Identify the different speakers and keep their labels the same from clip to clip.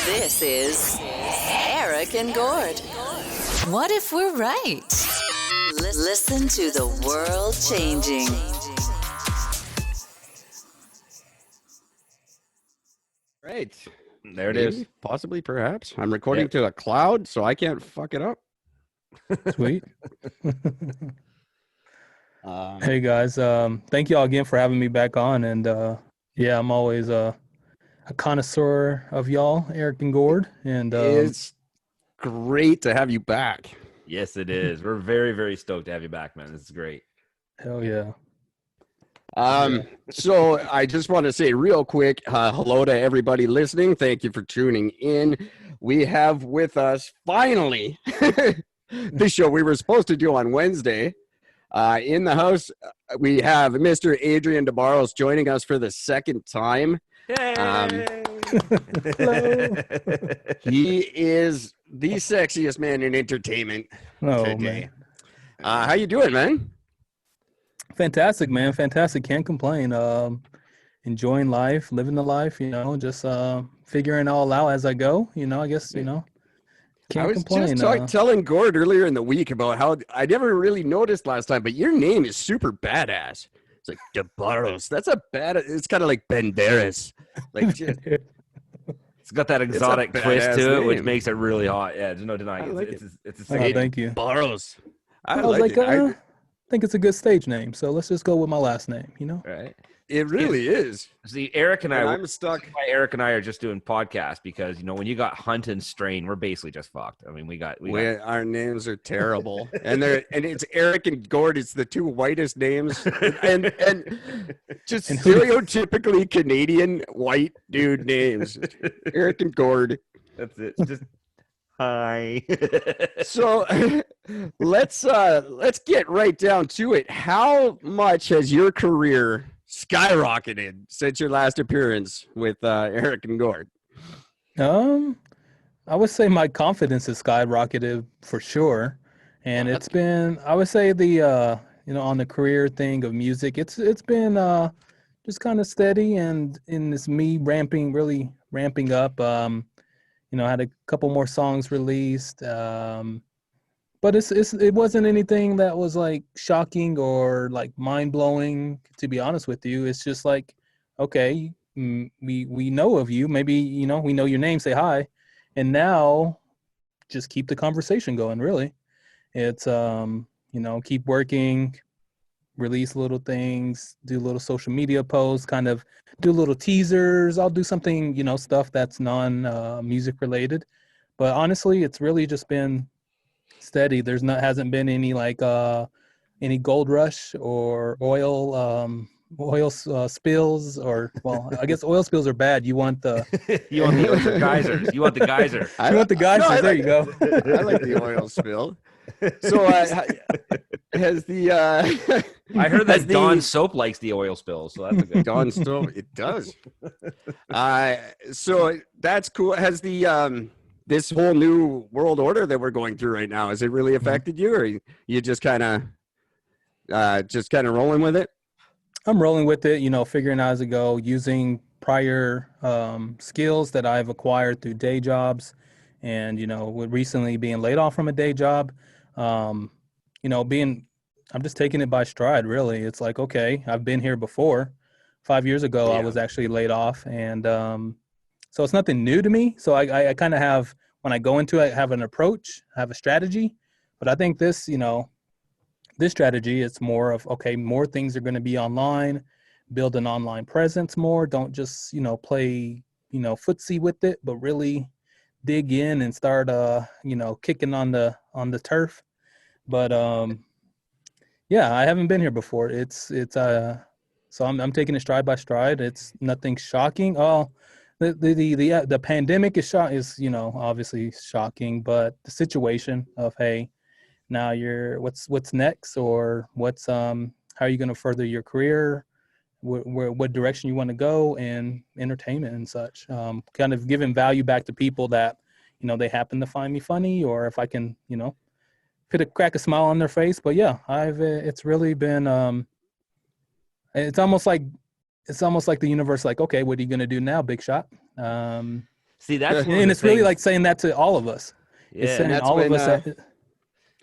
Speaker 1: This is Eric and Gord. What if we're right? Listen to the world changing.
Speaker 2: Right.
Speaker 3: There it
Speaker 2: Maybe,
Speaker 3: is.
Speaker 2: possibly, perhaps. I'm recording to a cloud, so I can't fuck it up.
Speaker 4: Sweet. Hey guys, thank y'all again for having me back on. And I'm always a connoisseur of y'all, Eric and Gord. And
Speaker 2: It's great to have you back.
Speaker 3: Yes, it is. We're very, very stoked to have you back, man. This is great.
Speaker 4: hell yeah.
Speaker 2: So I just want to say real quick, hello to everybody listening. Thank you for tuning in. We have with us finally the show we were supposed to do on Wednesday. In the house, we have Mr. Adrian DeBarros joining us for the second time. He is the sexiest man in entertainment today.
Speaker 4: Man.
Speaker 2: How you doing, man?
Speaker 4: Fantastic, man. Fantastic. Can't complain. Enjoying life, living the life, just figuring it all out as I go. I guess,
Speaker 2: I
Speaker 4: can't
Speaker 2: was
Speaker 4: complain.
Speaker 2: just telling Gord earlier in the week about how I never really noticed last time, but your name is super badass. It's like DeBarros. That's a bad. It's kind of like Banderas. Like, just,
Speaker 3: It's got that exotic twist
Speaker 2: badass
Speaker 3: to it, which
Speaker 2: name.
Speaker 3: makes it really hot. Yeah, there's no denying it. It's a sick
Speaker 4: Thank you.
Speaker 2: DeBarros. I
Speaker 4: was
Speaker 2: like
Speaker 4: like,
Speaker 2: it.
Speaker 4: I think it's a good stage name, so let's just go with my last name,
Speaker 3: right.
Speaker 2: It really is.
Speaker 3: See, Eric and I,
Speaker 2: And I'm stuck.
Speaker 3: Eric and I are just doing podcasts because when you got Hunt and Strain, we're basically just fucked. I mean, we got
Speaker 2: Our names are terrible, and it's Eric and Gord. It's the two whitest names, and just stereotypically Canadian white dude names. Eric and Gord.
Speaker 3: That's it. Just hi.
Speaker 2: So let's get right down to it. How much has your career skyrocketed since your last appearance with Eric and Gord?
Speaker 4: I would say my confidence has skyrocketed for sure, and it's been, I would say, the on the career thing of music, it's been just kind of steady, and in this me really ramping up. I had a couple more songs released, but it wasn't anything that was like shocking or like mind blowing. To be honest with you, it's just like, okay, we know of you. Maybe we know your name. Say hi, and now just keep the conversation going. Really, it's keep working, release little things, do little social media posts, kind of do little teasers. I'll do something stuff that's non music related, but honestly, it's really just been steady. Hasn't been any like any gold rush or oil spills, or I guess oil spills are bad. You want the
Speaker 3: geysers. You want the geyser.
Speaker 4: You want the geysers.
Speaker 2: No,
Speaker 4: there you go.
Speaker 2: I like the oil spill. So has the
Speaker 3: I heard that Dawn soap likes the oil spills, so that's a good.
Speaker 2: Dawn soap. It does. So that's cool. Has the this whole new world order that we're going through right now, has it really affected you, or you just kind of rolling with it?
Speaker 4: I'm rolling with it, figuring out as I go, using prior skills that I've acquired through day jobs, and with recently being laid off from a day job, I'm just taking it by stride. Really, it's like, okay, I've been here before. 5 years ago, I was actually laid off, and so it's nothing new to me. So I kind of have, when I go into it, have an approach, have a strategy. But I think this strategy, it's more of, okay, more things are going to be online, build an online presence more. Don't just, play, footsie with it, but really dig in and start, kicking on the turf. But, I haven't been here before. So I'm taking it stride by stride. It's nothing shocking. Oh, the pandemic is obviously shocking, but the situation of, hey, now what's next, or what's how are you going to further your career, what direction you want to go, and entertainment and such, kind of giving value back to people that they happen to find me funny, or if I can crack a smile on their face. But it's really been it's almost like the universe, like, okay, what are you going to do now, big shot?
Speaker 3: See, that's one of
Speaker 4: And
Speaker 3: the
Speaker 4: it's really
Speaker 3: things-
Speaker 4: like saying that to all of us. It's
Speaker 3: yeah,
Speaker 4: saying
Speaker 2: that's
Speaker 4: all of
Speaker 2: when,
Speaker 4: us.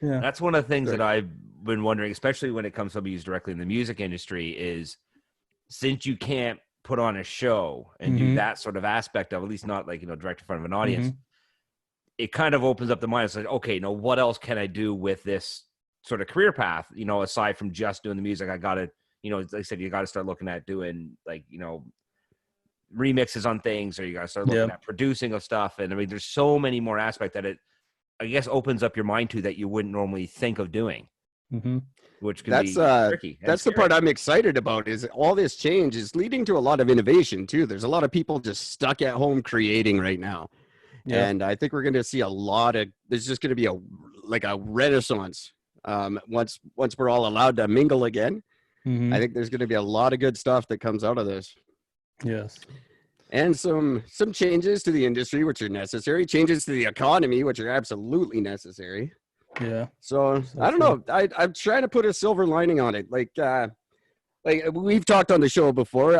Speaker 4: Yeah.
Speaker 3: that's one of the things
Speaker 2: Sorry.
Speaker 3: that I've been wondering, especially when it comes to somebody who's directly in the music industry, is since you can't put on a show and do
Speaker 4: Mhm.
Speaker 3: that sort of aspect of, at least not like, direct in front of an audience,
Speaker 4: Mhm.
Speaker 3: it kind of opens up the mind. It's like, okay, now what else can I do with this sort of career path? Aside from just doing the music, I got to, like I said, you got to start looking at doing like, remixes on things, or you got to start looking
Speaker 4: Yeah.
Speaker 3: at producing of stuff. And I mean, there's so many more aspects that it, I guess, opens up your mind to that you wouldn't normally think of doing,
Speaker 4: Mhm.
Speaker 3: which can
Speaker 2: That's
Speaker 3: be tricky. and
Speaker 2: that's the
Speaker 3: scary.
Speaker 2: part I'm excited about. Is all this change is leading to a lot of innovation too. There's a lot of people just stuck at home creating right now,
Speaker 4: Yeah.
Speaker 2: and I think we're going to see a lot of. There's just going to be a renaissance once we're all allowed to mingle again.
Speaker 4: Mhm.
Speaker 2: I think there's going to be a lot of good stuff that comes out of this.
Speaker 4: Yes.
Speaker 2: And some changes to the industry, which are necessary, changes to the economy, which are absolutely necessary.
Speaker 4: Yeah.
Speaker 2: So
Speaker 4: So
Speaker 2: I don't
Speaker 4: true.
Speaker 2: know. I'm trying to put a silver lining on it. Like we've talked on the show before,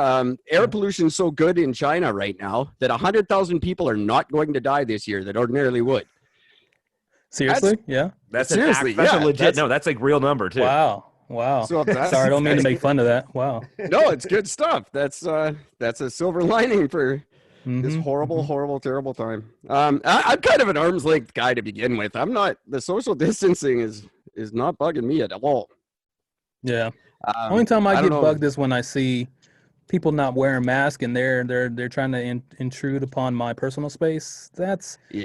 Speaker 2: air pollution is so good in China right now that 100,000 people are not going to die this year that ordinarily would.
Speaker 4: Seriously? Yeah.
Speaker 3: That's
Speaker 2: seriously,
Speaker 3: that's a
Speaker 2: yeah,
Speaker 3: legit.
Speaker 2: that's-
Speaker 3: No, that's like real number too.
Speaker 4: Wow.
Speaker 2: So that's,
Speaker 4: Sorry, I don't mean to make fun of that. Wow.
Speaker 2: No, it's good stuff. That's a silver lining for this
Speaker 4: Mhm.
Speaker 2: horrible,
Speaker 4: Mhm.
Speaker 2: horrible, terrible time. I'm kind of an arm's length guy to begin with. I'm not. The social distancing is not bugging me at all.
Speaker 4: Yeah. Only time I
Speaker 2: don't
Speaker 4: get
Speaker 2: know.
Speaker 4: bugged is when I see people not wearing masks and they're trying to intrude upon my personal space.
Speaker 2: Yeah.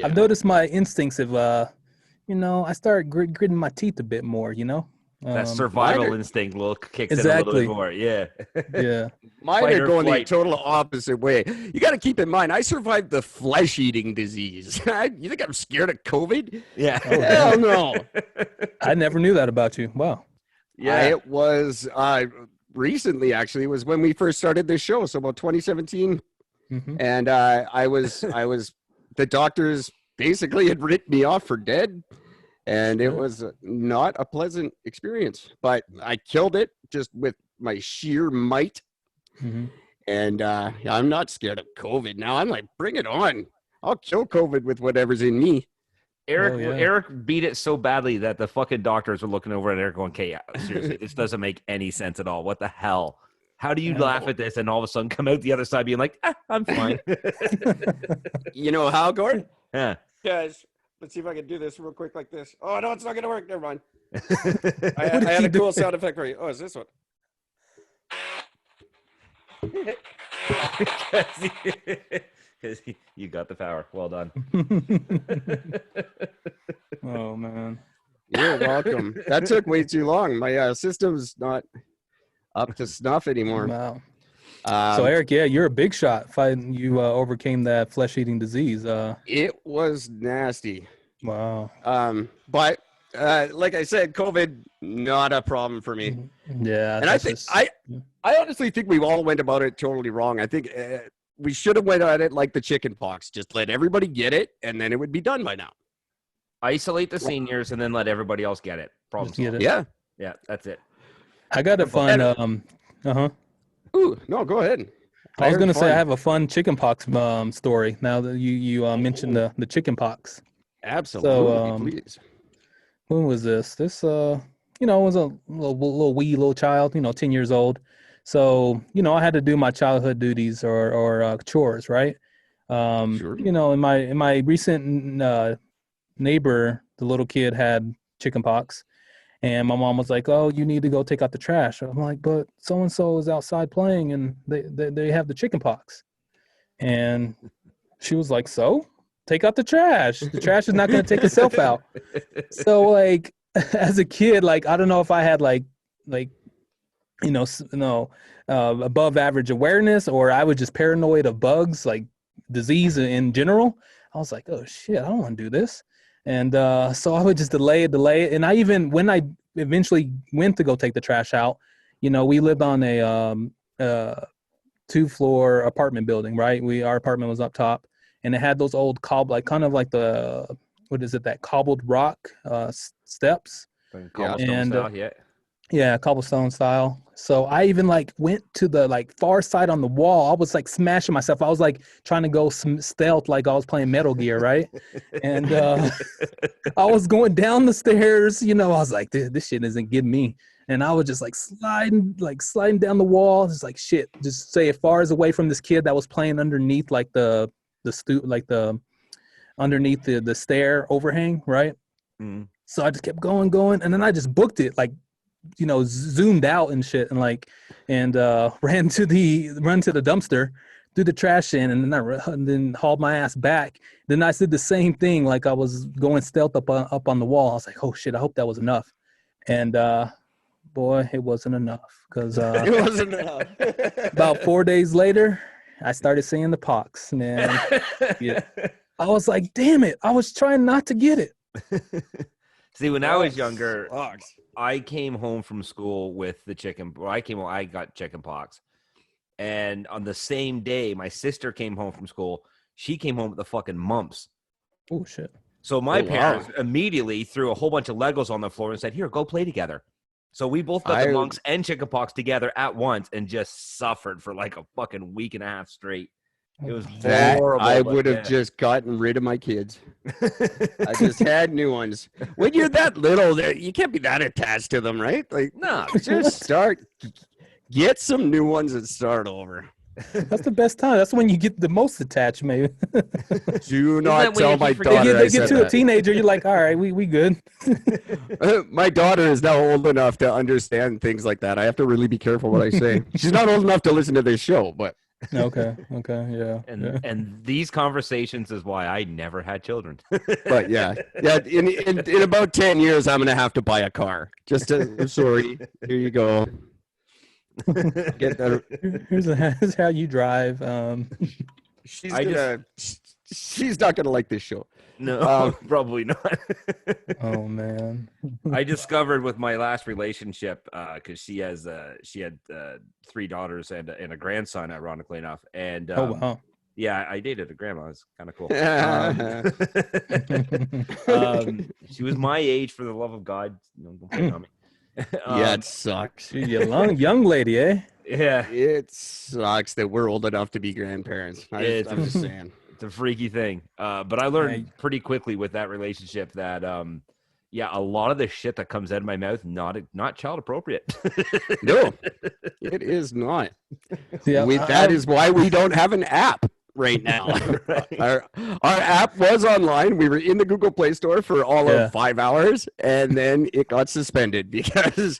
Speaker 4: I've noticed my instincts of I start gritting my teeth a bit more.
Speaker 3: That survival
Speaker 2: Mine are-
Speaker 3: instinct kicks in a little
Speaker 4: Exactly.
Speaker 3: bit more. Yeah.
Speaker 4: Yeah.
Speaker 2: Mine
Speaker 3: Fight
Speaker 2: are
Speaker 3: or
Speaker 2: going the
Speaker 3: flight.
Speaker 2: total opposite way. You got to keep in mind, I survived the flesh-eating disease. You think I'm scared of COVID?
Speaker 3: Yeah.
Speaker 2: Hell no.
Speaker 4: I never knew that about you. Wow.
Speaker 3: Yeah.
Speaker 2: It was recently, actually, was when we first started this show. So about 2017.
Speaker 4: Mhm.
Speaker 2: And I was the doctors basically had written me off for dead, and it was not a pleasant experience, but I killed it just with my sheer might.
Speaker 4: Mhm.
Speaker 2: And I'm not scared of COVID now. I'm like, bring it on. I'll kill COVID with whatever's in me.
Speaker 3: Eric
Speaker 4: Oh, yeah.
Speaker 3: Eric beat it so badly that the fucking doctors were looking over at Eric going, okay, seriously, this doesn't make any sense at all. What the hell? How do you laugh at this and all of a sudden come out the other side being like, I'm fine.
Speaker 2: You know how, Gord?
Speaker 3: Yeah.
Speaker 2: Guys, let's see if I can do this real quick like this. Oh, no, it's not going to work. Never mind. I
Speaker 4: What is
Speaker 2: had
Speaker 4: he
Speaker 2: a cool
Speaker 4: doing?
Speaker 2: sound effect for you. Oh, is this one?
Speaker 3: Because you got the power. Well done.
Speaker 4: Oh man.
Speaker 2: You're welcome. That took way too long. My system's not up to snuff anymore.
Speaker 4: Wow. So Eric, yeah, you're a big shot. You overcame that flesh-eating disease.
Speaker 2: It was nasty.
Speaker 4: Wow.
Speaker 2: But like I said, COVID, not a problem for me.
Speaker 4: Yeah.
Speaker 2: And I think I honestly think we all went about it totally wrong. I think we should have went at it like the chicken pox. Just let everybody get it, and then it would be done by now.
Speaker 3: Isolate the seniors and then let everybody else get it. Problem
Speaker 4: Just get
Speaker 3: solved.
Speaker 4: it.
Speaker 2: Yeah.
Speaker 3: Yeah, that's it.
Speaker 4: I got a fun.
Speaker 2: Ooh, no, go ahead.
Speaker 4: I was gonna say I
Speaker 2: fun.
Speaker 4: have a fun chickenpox story. Now that you mentioned the chickenpox.
Speaker 2: Absolutely, please.
Speaker 4: When was this? This I was a little child, 10 years old. So, I had to do my childhood duties or chores, right?
Speaker 2: Sure.
Speaker 4: In my recent neighbor, the little kid had chickenpox, and my mom was like, "Oh, you need to go take out the trash." I'm like, "But so and so is outside playing, and they have the chickenpox," and she was like, "So take out the trash. The trash is not going to take itself out." So like as a kid, like I don't know if I had above average awareness, or I was just paranoid of bugs, like disease in general. I was like, oh shit, I don't want to do this. And so I would just delay it. And when I eventually went to go take the trash out, we lived on a 2-floor apartment building, right? Our apartment was up top, and it had those old that cobbled rock steps.
Speaker 3: Cobblestone
Speaker 4: And,
Speaker 3: style, yeah.
Speaker 4: Yeah, cobblestone style. So I even like went to the like far side on the wall. I was like smashing myself. I was like trying to go stealth like I was playing Metal Gear, right? And I was going down the stairs, I was like, this shit isn't getting me. And I was just like sliding down the wall. Just like shit, just stay as far as away from this kid that was playing underneath like the underneath the stair overhang, right?
Speaker 3: Mm.
Speaker 4: So I just kept going, and then I just booked it, like, zoomed out and shit, and ran to the dumpster, threw the trash in, and then hauled my ass back. Then I did the same thing, like I was going stealth up on the wall. I was like, oh shit, I hope that was enough. And boy, it wasn't enough, because
Speaker 2: It wasn't enough.
Speaker 4: about 4 days later, I started seeing the pox, man. Yeah. I was like, damn it, I was trying not to get it.
Speaker 3: See, when I was younger,
Speaker 2: Sucks.
Speaker 3: I came home from school with the chicken. Well, I got chicken pox. And on the same day, my sister came home from school. She came home with the fucking mumps.
Speaker 4: Oh, shit.
Speaker 3: So my
Speaker 2: wow.
Speaker 3: parents immediately threw a whole bunch of Legos on the floor and said, here, go play together. So we both got the mumps and chicken pox together at once and just suffered for like a fucking week and a half straight. It was horrible.
Speaker 2: I would have just gotten rid of my kids. I just had new ones. When you're that little, you can't be that attached to them, right? Like,
Speaker 3: No,
Speaker 2: just get some new ones and start over.
Speaker 4: That's the best time. That's when you get the most attached, maybe.
Speaker 2: Do not tell my
Speaker 3: forget-
Speaker 2: daughter
Speaker 4: They
Speaker 2: I
Speaker 4: get
Speaker 2: said
Speaker 4: to a
Speaker 2: that.
Speaker 4: teenager, you're like, all right, we good.
Speaker 2: My daughter is now old enough to understand things like that. I have to really be careful what I say. She's not old enough to listen to this show, but
Speaker 4: Okay, yeah.
Speaker 3: And these conversations is why I never had children.
Speaker 2: but yeah. In about 10 years, I'm gonna have to buy a car. Sorry, here you go. Get that.
Speaker 4: Here's how you drive.
Speaker 2: She's not gonna like this show.
Speaker 3: No, probably not.
Speaker 4: Oh man.
Speaker 3: I discovered with my last relationship, because she had 3 daughters and a grandson, ironically enough. And
Speaker 4: Oh wow.
Speaker 3: yeah, I dated a grandma. It's kind of cool. She was my age, for the love of God. Don't put it on me.
Speaker 2: Yeah, it sucks.
Speaker 4: You're a young lady, eh?
Speaker 3: Yeah,
Speaker 2: It sucks that we're old enough to be grandparents. I'm just saying.
Speaker 3: it's a freaky thing. But I learned pretty quickly with that relationship that, a lot of the shit that comes out of my mouth, not child appropriate.
Speaker 2: No, it is not.
Speaker 4: Yeah,
Speaker 2: That is why we don't have an app right now.
Speaker 3: Right.
Speaker 2: Our app was online. We were in the Google Play Store for all of 5 hours, and then it got suspended because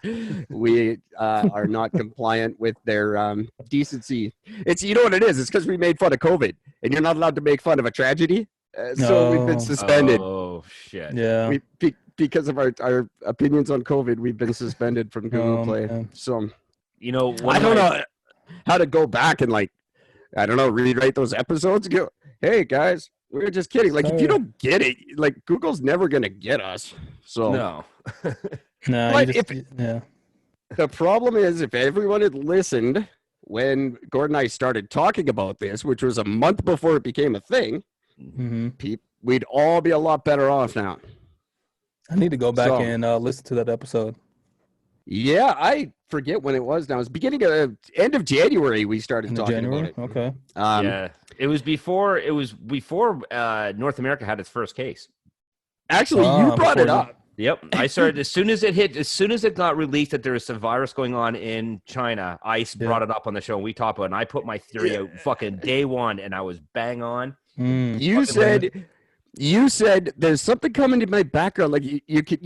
Speaker 2: we are not compliant with their decency. It's, you know what it is? It's because we made fun of COVID, and you're not allowed to make fun of a tragedy. So we've been suspended.
Speaker 3: Oh shit!
Speaker 4: Yeah.
Speaker 2: Because of our opinions on COVID, we've been suspended from Google Play.
Speaker 4: Man.
Speaker 2: So
Speaker 3: I
Speaker 2: I don't know how to go back and rewrite those episodes. Go, hey guys, we were just kidding. Like, if you don't get it, like, Google's never gonna get us. So
Speaker 3: No.
Speaker 4: No,
Speaker 2: But the problem is, if everyone had listened when Gordon and I started talking about this, which was a month before it became a thing, we'd all be a lot better off now.
Speaker 4: I need to go back and listen to that episode.
Speaker 2: Yeah, I forget when it was now. It was end of January we started talking about it.
Speaker 4: Okay.
Speaker 3: Yeah, it was before North America had its first case.
Speaker 2: Actually, you brought it up.
Speaker 3: Yep, I started as soon as it got released that there was some virus going on in China. I brought it up on the show and we talked about it, and I put my theory out fucking day one, and I was bang on.
Speaker 2: You said there's something coming in my background. Like you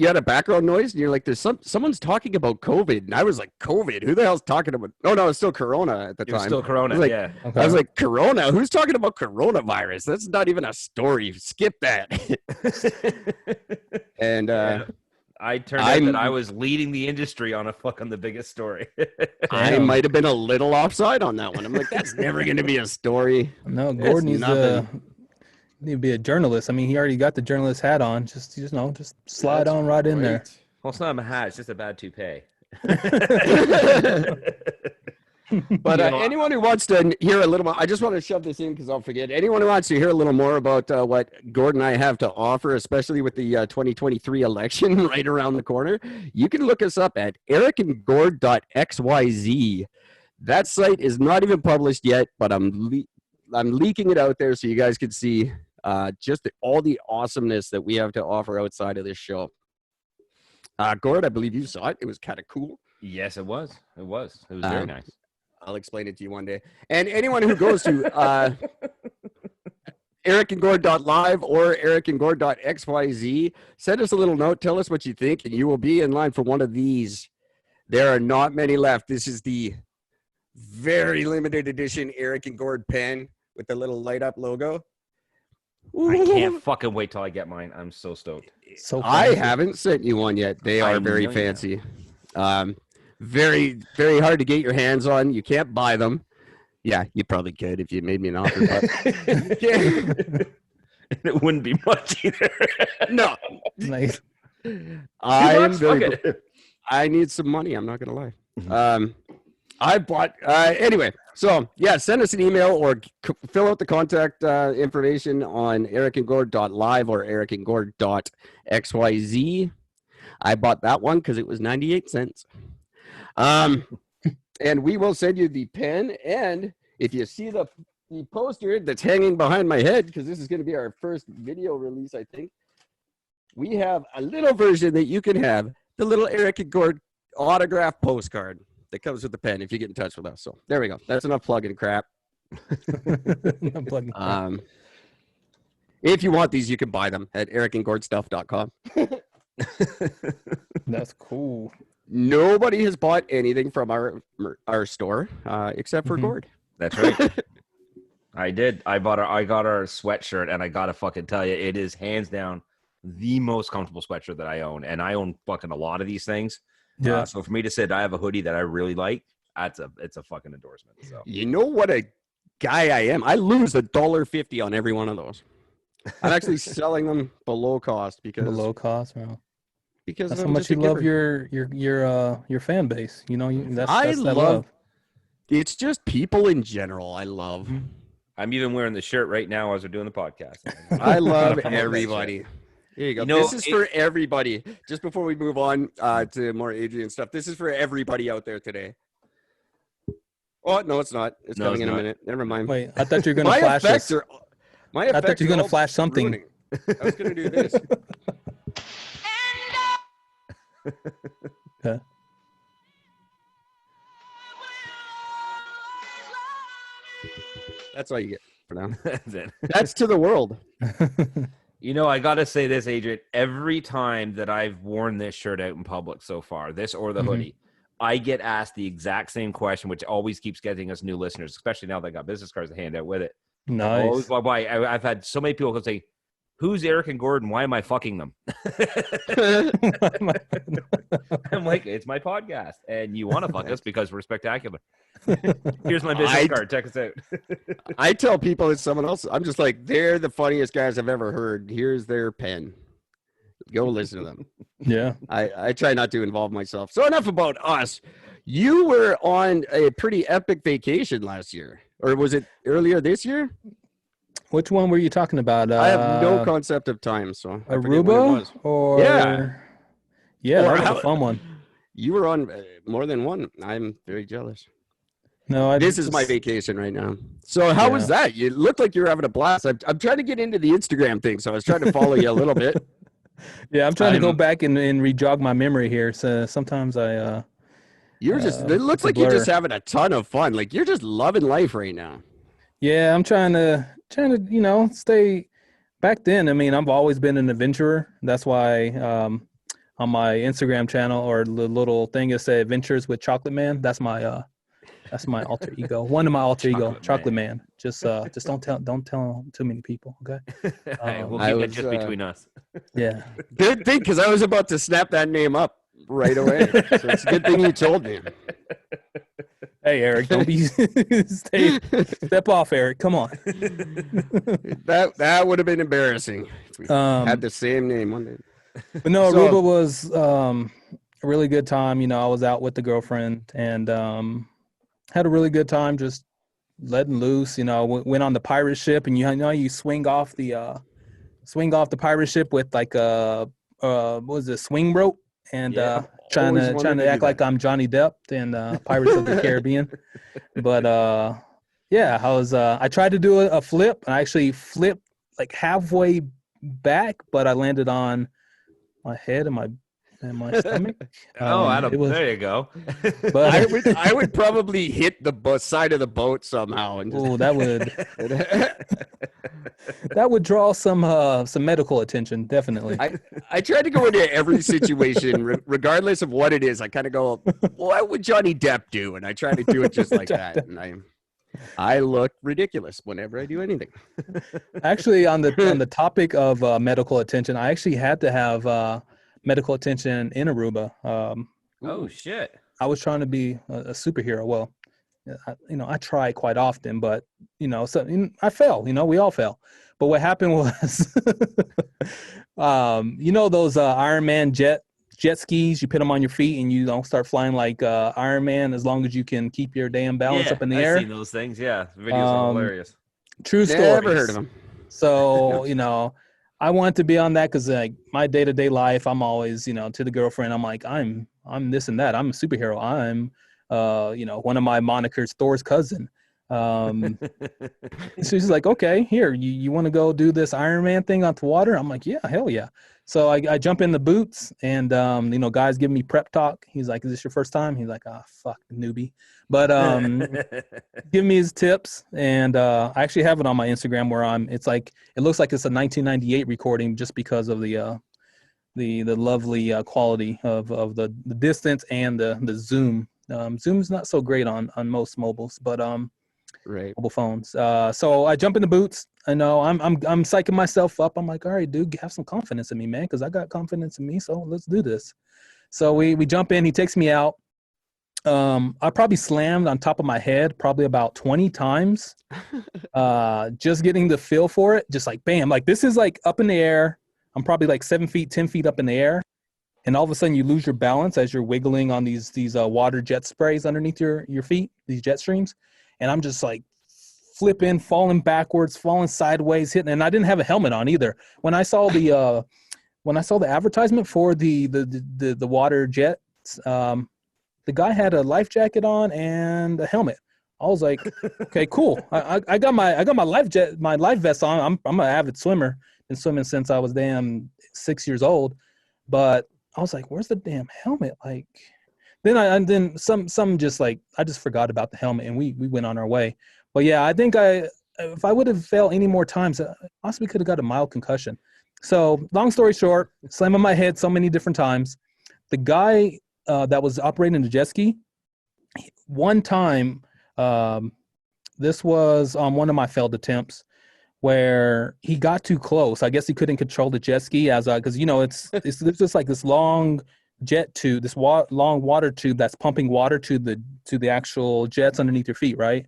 Speaker 2: had a background noise, and you're like, "There's someone's talking about COVID," and I was like, "COVID? Who the hell's talking about?" Oh no, it's still Corona at the time.
Speaker 3: It was still Corona.
Speaker 2: Okay. I was like, "Corona? Who's talking about coronavirus? That's not even a story. Skip that." And
Speaker 3: I turned out that I was leading the industry on the biggest story.
Speaker 2: I might have been a little offside on that one. I'm like, that's never going to be a story.
Speaker 4: No, Gordon needs to be a journalist. I mean, he already got the journalist hat on. Just slide on right in there.
Speaker 3: Well, it's not a hat; it's just a bad toupee.
Speaker 2: But
Speaker 3: You know,
Speaker 2: anyone who wants to hear a little more, I just want to shove this in because I'll forget. Anyone who wants to hear a little more about what Gordon and I have to offer, especially with the 2023 election right around the corner, you can look us up at ericandgord.xyz. That site is not even published yet, but I'm leaking it out there so you guys can see just all the awesomeness that we have to offer outside of this show. Gord, I believe you saw it. It was kind of cool.
Speaker 3: yes, it was. It was very nice.
Speaker 2: I'll explain it to you one day. And anyone who goes to ericandgord.live or ericandgord.xyz, send us a little note. Tell us what you think, and you will be in line for one of these. There are not many left. This is the very limited edition Eric and Gord pen with the little light up logo.
Speaker 3: I can't fucking wait till I get mine. I'm so stoked.
Speaker 4: So
Speaker 2: I
Speaker 4: fancy.
Speaker 2: haven't sent you one yet. They
Speaker 3: I
Speaker 2: are very
Speaker 3: know you
Speaker 2: fancy. Very, very hard to get your hands on. You can't buy them. Yeah, you probably could if you made me an offer. But
Speaker 3: It wouldn't be much either.
Speaker 2: no,
Speaker 4: Nice.
Speaker 2: I need some money. I'm not gonna lie. I bought anyway. So yeah, send us an email or fill out the contact information on ericandgord.live or ericandgord.xyz. I bought that one because it was 98 cents. And we will send you the pen. And if you see the poster that's hanging behind my head, because this is going to be our first video release, I think, we have a little version that you can have, the little Eric and Gord autograph postcard that comes with the pen if you get in touch with us. So there we go. That's enough plugging crap. If you want these, you can buy them at ericandgordstuff.com.
Speaker 4: That's cool.
Speaker 2: Nobody has bought anything from our store except for Gord.
Speaker 3: That's right. I did. I got our sweatshirt, and I gotta fucking tell you, it is hands down the most comfortable sweatshirt that I own, and I own fucking a lot of these things.
Speaker 4: Yeah.
Speaker 3: So for me to say that I have a hoodie that I really like, it's a fucking endorsement. So
Speaker 2: You know what a guy I am? I lose $1.50 on every one of those. I'm actually selling them below cost because
Speaker 4: bro.
Speaker 2: Because
Speaker 4: That's
Speaker 2: I'm
Speaker 4: how much
Speaker 2: just a
Speaker 4: you love
Speaker 2: giver.
Speaker 4: your fan base. You know, that's
Speaker 2: I
Speaker 4: that
Speaker 2: love. It's just people in general. I love.
Speaker 3: I'm even wearing the shirt right now as we're doing the podcast.
Speaker 2: I love
Speaker 3: Promote that
Speaker 2: everybody.
Speaker 3: shit.
Speaker 2: Here you go.
Speaker 3: You know,
Speaker 2: this is for everybody. Just before we move on to more Adrian stuff, this is for everybody out there today. Oh no, it's not. It's
Speaker 3: No,
Speaker 2: coming
Speaker 3: it's
Speaker 2: in a
Speaker 3: not.
Speaker 2: minute. Never mind.
Speaker 4: Wait, I thought you were gonna
Speaker 2: My
Speaker 4: flash
Speaker 2: effects
Speaker 4: this.
Speaker 2: are. My
Speaker 4: I thought
Speaker 2: effects
Speaker 4: you were
Speaker 2: are
Speaker 4: gonna
Speaker 2: all
Speaker 4: flash something.
Speaker 2: ruining. I was gonna do this.
Speaker 4: Okay.
Speaker 2: That's all you get for now.
Speaker 3: That's it.
Speaker 2: That's to the world.
Speaker 3: You know, I gotta say this, Adrian. Every time that I've worn this shirt out in public so far, this or the hoodie, I get asked the exact same question, which always keeps getting us new listeners, especially now that I got business cards to hand out with it.
Speaker 4: Nice.
Speaker 3: I've had so many people say, "Who's Eric and Gordon? Why am I fucking them?" I'm like, it's my podcast, and you want to fuck us because we're spectacular. Here's my business card. Check us out.
Speaker 2: I tell people it's someone else. I'm just like, they're the funniest guys I've ever heard. Here's their pen. Go listen to them.
Speaker 4: Yeah.
Speaker 2: I try not to involve myself. So enough about us. You were on a pretty epic vacation last year, or was it earlier this year?
Speaker 4: Which one were you talking about?
Speaker 2: I have no concept of time, so I forget when it
Speaker 4: Aruba
Speaker 2: was.
Speaker 4: or
Speaker 2: Yeah.
Speaker 4: that
Speaker 2: Or
Speaker 4: was
Speaker 2: how-
Speaker 4: a fun one.
Speaker 2: You were on more than one. I'm very jealous.
Speaker 4: No,
Speaker 2: This is my vacation right now. So how was that? You looked like you were having a blast. I'm trying to get into the Instagram thing, so I was trying to follow you a little bit.
Speaker 4: Yeah, I'm trying to go back and re-jog my memory here. So sometimes I
Speaker 2: You're just. It looks
Speaker 4: it's a
Speaker 2: like you're just
Speaker 4: blur.
Speaker 2: having a ton of fun. Like you're just loving life right now.
Speaker 4: Yeah, I'm trying to stay. Back then, I mean, I've always been an adventurer. That's why on my Instagram channel or the little thing it said "Adventures with Chocolate Man." That's my alter ego. One of my alter ego, Chocolate Man. Just don't tell too many people, okay?
Speaker 3: We'll
Speaker 2: I
Speaker 3: keep that
Speaker 2: was,
Speaker 3: just between us.
Speaker 4: Yeah.
Speaker 2: Good thing, because I was about to snap that name up right away. So it's a good thing you told me.
Speaker 4: Hey, Eric, don't be step off, Eric. Come on.
Speaker 2: That would have been embarrassing if we
Speaker 4: Um,
Speaker 2: had the same name one day.
Speaker 4: But no,
Speaker 2: So-
Speaker 4: Aruba was a really good time. You know, I was out with the girlfriend, and had a really good time just letting loose. Went on the pirate ship, and you swing off the pirate ship with like what was it, swing rope, and trying
Speaker 2: Always
Speaker 4: to
Speaker 2: wanted to do
Speaker 4: act like
Speaker 2: that.
Speaker 4: I'm Johnny Depp in Pirates of the Caribbean. But yeah, I tried to do a flip, and I actually flipped like halfway back, but I landed on my head and my stomach.
Speaker 3: Oh,
Speaker 4: It was,
Speaker 3: there you go.
Speaker 4: but
Speaker 2: I would probably hit the side of the boat somehow, and just,
Speaker 4: that would draw some medical attention, definitely.
Speaker 2: I try to go into every situation, regardless of what it is. I kind of go, what would Johnny Depp do? And I try to do it just like that. And I look ridiculous whenever I do anything.
Speaker 4: Actually, on the topic of medical attention, I actually had to have medical attention in Aruba.
Speaker 3: Oh shit!
Speaker 4: I was trying to be a superhero. Well, I try quite often, but so I fail. We all fail. But what happened was, those Iron Man jet skis, you put them on your feet and you don't start flying like Iron Man as long as you can keep your damn balance up in the air.
Speaker 3: I've seen those things. Yeah, the videos are hilarious.
Speaker 4: True story.
Speaker 2: Never heard of them.
Speaker 4: So I want to be on that because like my day-to-day life, I'm always to the girlfriend, I'm like I'm this and that. I'm a superhero. I'm one of my monikers, Thor's cousin. She's like, okay, here, you want to go do this Iron Man thing on the water? I'm like, yeah, hell yeah. So I jump in the boots, and guys give me prep talk. He's like, is this your first time? He's like, fuck, newbie. But give me his tips, and I actually have it on my Instagram where it looks like it's a 1998 recording just because of the lovely quality of the distance and the zoom. Zoom's not so great on most mobiles, but
Speaker 2: right.
Speaker 4: mobile phones. So I jump in the boots. I know I'm psyching myself up. I'm like, all right, dude, have some confidence in me, man, because I got confidence in me. So let's do this. So we jump in. He takes me out. I probably slammed on top of my head probably about 20 times. Just getting the feel for it. Just like bam, like this is like up in the air. I'm probably like 7 feet, 10 feet up in the air. And all of a sudden you lose your balance as you're wiggling on these water jet sprays underneath your feet, these jet streams. And I'm just like flipping, falling backwards, falling sideways, hitting. And I didn't have a helmet on either. When I saw the advertisement for the water jets, the guy had a life jacket on and a helmet. I was like, okay, cool. I got my life vest on. I'm an avid swimmer. Been swimming since I was damn 6 years old. But I was like, where's the damn helmet? Like, then some just like, I just forgot about the helmet and we went on our way. But yeah, I think if I would have fell any more times, I possibly could have got a mild concussion. So long story short, slamming my head so many different times. The guy that was operating the jet ski, one time, this was on one of my failed attempts, where he got too close. I guess he couldn't control the jet ski because it's just like this long jet tube, this long water tube that's pumping water to the actual jets underneath your feet, right?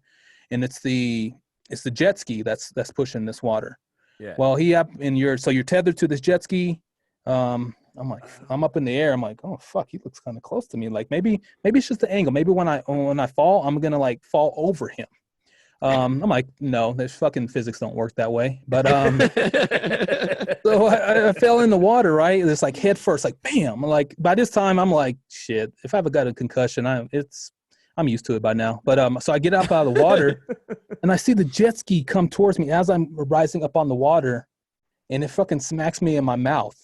Speaker 4: And it's the jet ski that's pushing this water.
Speaker 3: Yeah.
Speaker 4: Well, you're tethered to this jet ski. I'm like, I'm up in the air. I'm like, oh fuck, he looks kind of close to me. Like maybe it's just the angle. Maybe when I fall, I'm gonna like fall over him. I'm like, no, there's fucking physics don't work that way. But so I fell in the water, right? It's like head first, like bam. Like by this time, I'm like, shit. If I ever got a concussion, I'm used to it by now. But so I get up out of the water, and I see the jet ski come towards me as I'm rising up on the water, and it fucking smacks me in my mouth.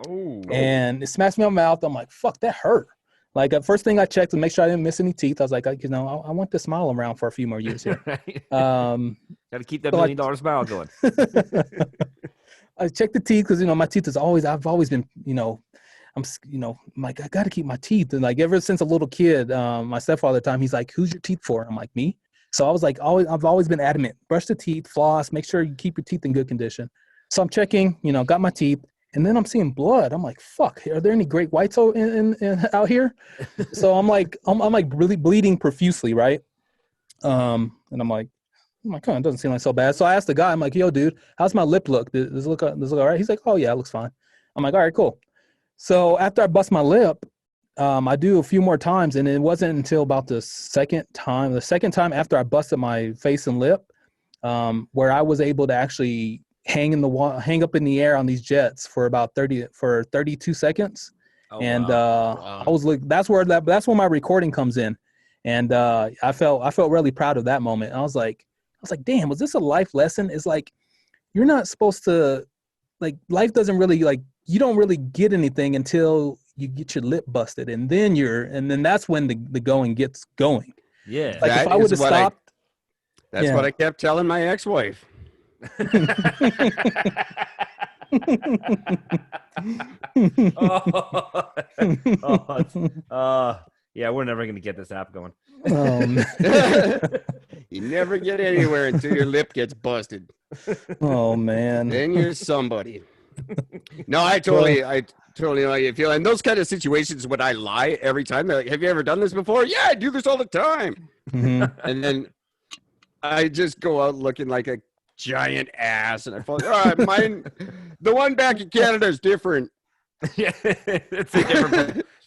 Speaker 3: Oh.
Speaker 4: And it smacks me in my mouth. I'm like, fuck, that hurt. Like, first thing I checked to make sure I didn't miss any teeth. I was like, I want this smile around for a few more years here.
Speaker 3: Right. Got to keep that $1 million smile going.
Speaker 4: I checked the teeth because, my teeth I've always been, I'm like, I got to keep my teeth. And like, ever since a little kid, my stepfather at the time, he's like, who's your teeth for? I'm like, me. So I was like, I've always been adamant, brush the teeth, floss, make sure you keep your teeth in good condition. So I'm checking, got my teeth. And then I'm seeing blood. I'm like, fuck, are there any great whites out here? So I'm like really bleeding profusely, right? And I'm like, oh my God, it doesn't seem like so bad. So I asked the guy, I'm like, yo, dude, how's my lip look? Does it look all right? He's like, oh yeah, it looks fine. I'm like, all right, cool. So after I bust my lip, I do a few more times, and it wasn't until about the second time after I busted my face and lip, where I was able to actually hang up in the air on these jets for about 32 seconds.
Speaker 3: Oh,
Speaker 4: And
Speaker 3: wow.
Speaker 4: I was like, that's where my recording comes in. And I felt really proud of that moment. I was like, damn, was this a life lesson? It's like, you're not supposed to, like, life doesn't really, like, you don't really get anything until you get your lip busted, and then that's when the going gets going.
Speaker 3: Yeah.
Speaker 4: Like,
Speaker 2: That
Speaker 4: if I would
Speaker 2: is
Speaker 4: have
Speaker 2: what
Speaker 4: stopped,
Speaker 2: That's what I kept telling my ex-wife.
Speaker 3: Yeah, we're never gonna get this app going.
Speaker 2: You never get anywhere until your lip gets busted.
Speaker 4: Oh man.
Speaker 2: Then you're somebody. No, I totally know how you feel. And those kind of situations when I lie every time, they're like, have you ever done this before? Yeah, I do this all the time.
Speaker 4: Mm-hmm.
Speaker 2: And then I just go out looking like a giant ass, and I fall. All right, the one back in Canada is different.
Speaker 3: Yeah, it's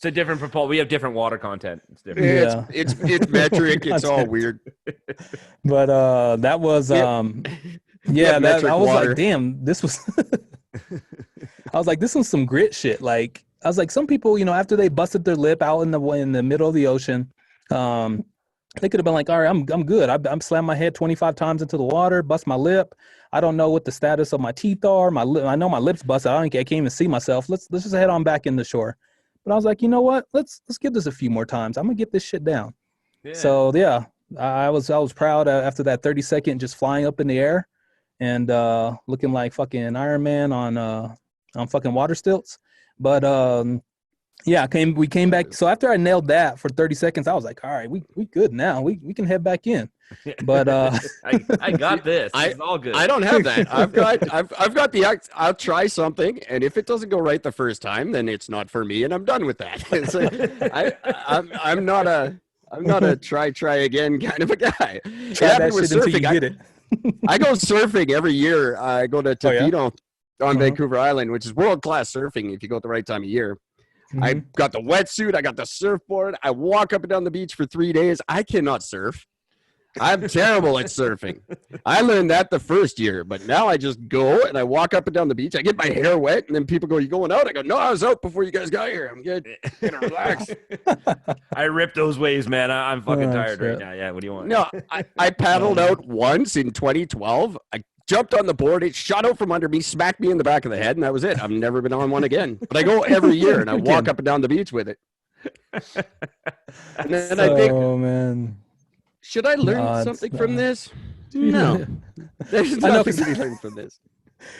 Speaker 3: a different propulsion. We have different water content. It's different.
Speaker 4: Yeah.
Speaker 2: It's metric. It's all weird.
Speaker 4: But that was I was
Speaker 2: water.
Speaker 4: like, damn, this was I was like, this was some grit shit. Like, I was like, some people, after they busted their lip out in the middle of the ocean, they could have been like, all right, I'm good. I'm slammed my head 25 times into the water, bust my lip. I don't know what the status of my teeth are. I know my lips busted. I can't even see myself. Let's just head on back in the shore. But I was like, you know what? Let's give this a few more times. I'm gonna get this shit down. Yeah. So yeah, I was proud after that 30-second just flying up in the air and looking like fucking Iron Man on fucking water stilts. But yeah, we came back. So after I nailed that for 30 seconds, I was like, all right, we good now. We can head back in. But
Speaker 3: I got this. It's all good.
Speaker 2: I don't have that. I've got the I'll try something, and if it doesn't go right the first time, then it's not for me, and I'm done with that. It's like, I'm not a try again kind of a guy.
Speaker 4: Try that shit until you get it.
Speaker 2: I go surfing every year. I go to Tofino on Vancouver Island, which is world-class surfing if you go at the right time of year. Mm-hmm. I got the wetsuit. I got the surfboard. I walk up and down the beach for 3 days. I cannot surf. I'm terrible at surfing. I learned that the first year, but now I just go and I walk up and down the beach. I get my hair wet, and then people go, "You going out?" I go, "No, I was out before you guys got here. I'm good. Gonna relax."
Speaker 3: I ripped those waves, man. I'm fucking tired right now. Yeah, what do you want?
Speaker 2: No, I paddled out once in 2012. I jumped on the board. It shot out from under me, smacked me in the back of the head, and that was it. I've never been on one again. But I go every year, and I walk up and down the beach with it. And then I think,
Speaker 4: oh man.
Speaker 2: Should I learn something from this? No. There's nothing to be learned from this.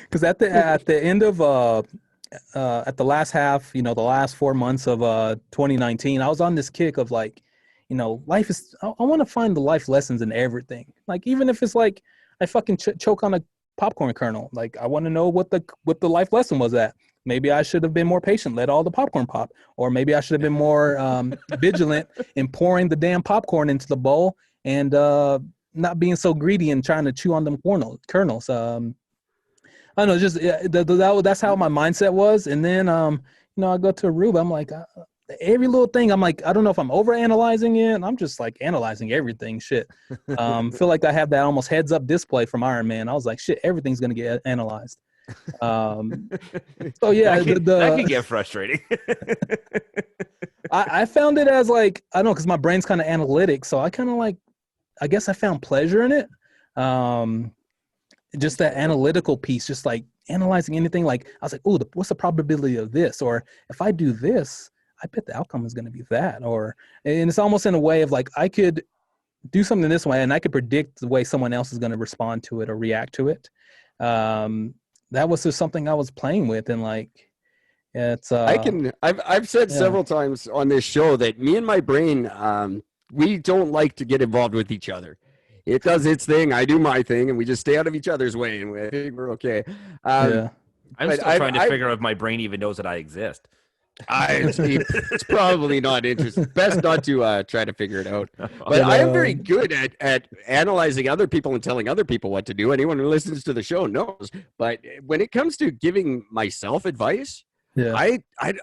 Speaker 4: Because at the end of at the last half, the last 4 months of 2019, I was on this kick of like, life is. I want to find the life lessons in everything. Like, even if it's like I fucking choke on a popcorn kernel, like I want to know what the life lesson was at. Maybe I should have been more patient, let all the popcorn pop, or maybe I should have been more vigilant in pouring the damn popcorn into the bowl. And not being so greedy and trying to chew on them kernels. I don't know, just that's how my mindset was. And then, I go to Aruba. I'm like, every little thing. I'm like, I don't know if I'm overanalyzing it. I'm just like analyzing everything. Shit. Feel like I have that almost heads up display from Iron Man. I was like, shit, everything's gonna get analyzed. So yeah,
Speaker 3: that can get frustrating.
Speaker 4: I found it as like, I don't know, because my brain's kind of analytic, so I kind of like, I guess I found pleasure in it. Just that analytical piece, just like analyzing anything. Like I was like, oh, what's the probability of this? Or if I do this, I bet the outcome is going to be that. And it's almost in a way of like, I could do something this way and I could predict the way someone else is going to respond to it or react to it. That was just something I was playing with, and like, it's.
Speaker 2: I've said several times on this show that me and my brain, we don't like to get involved with each other. It does its thing, I do my thing, and we just stay out of each other's way, and I think we're okay.
Speaker 3: I'm still trying to figure out if my brain even knows that I exist.
Speaker 2: It's probably not interesting. Best not to try to figure it out. But I am very good at analyzing other people and telling other people what to do. Anyone who listens to the show knows. But when it comes to giving myself advice,
Speaker 4: Yeah.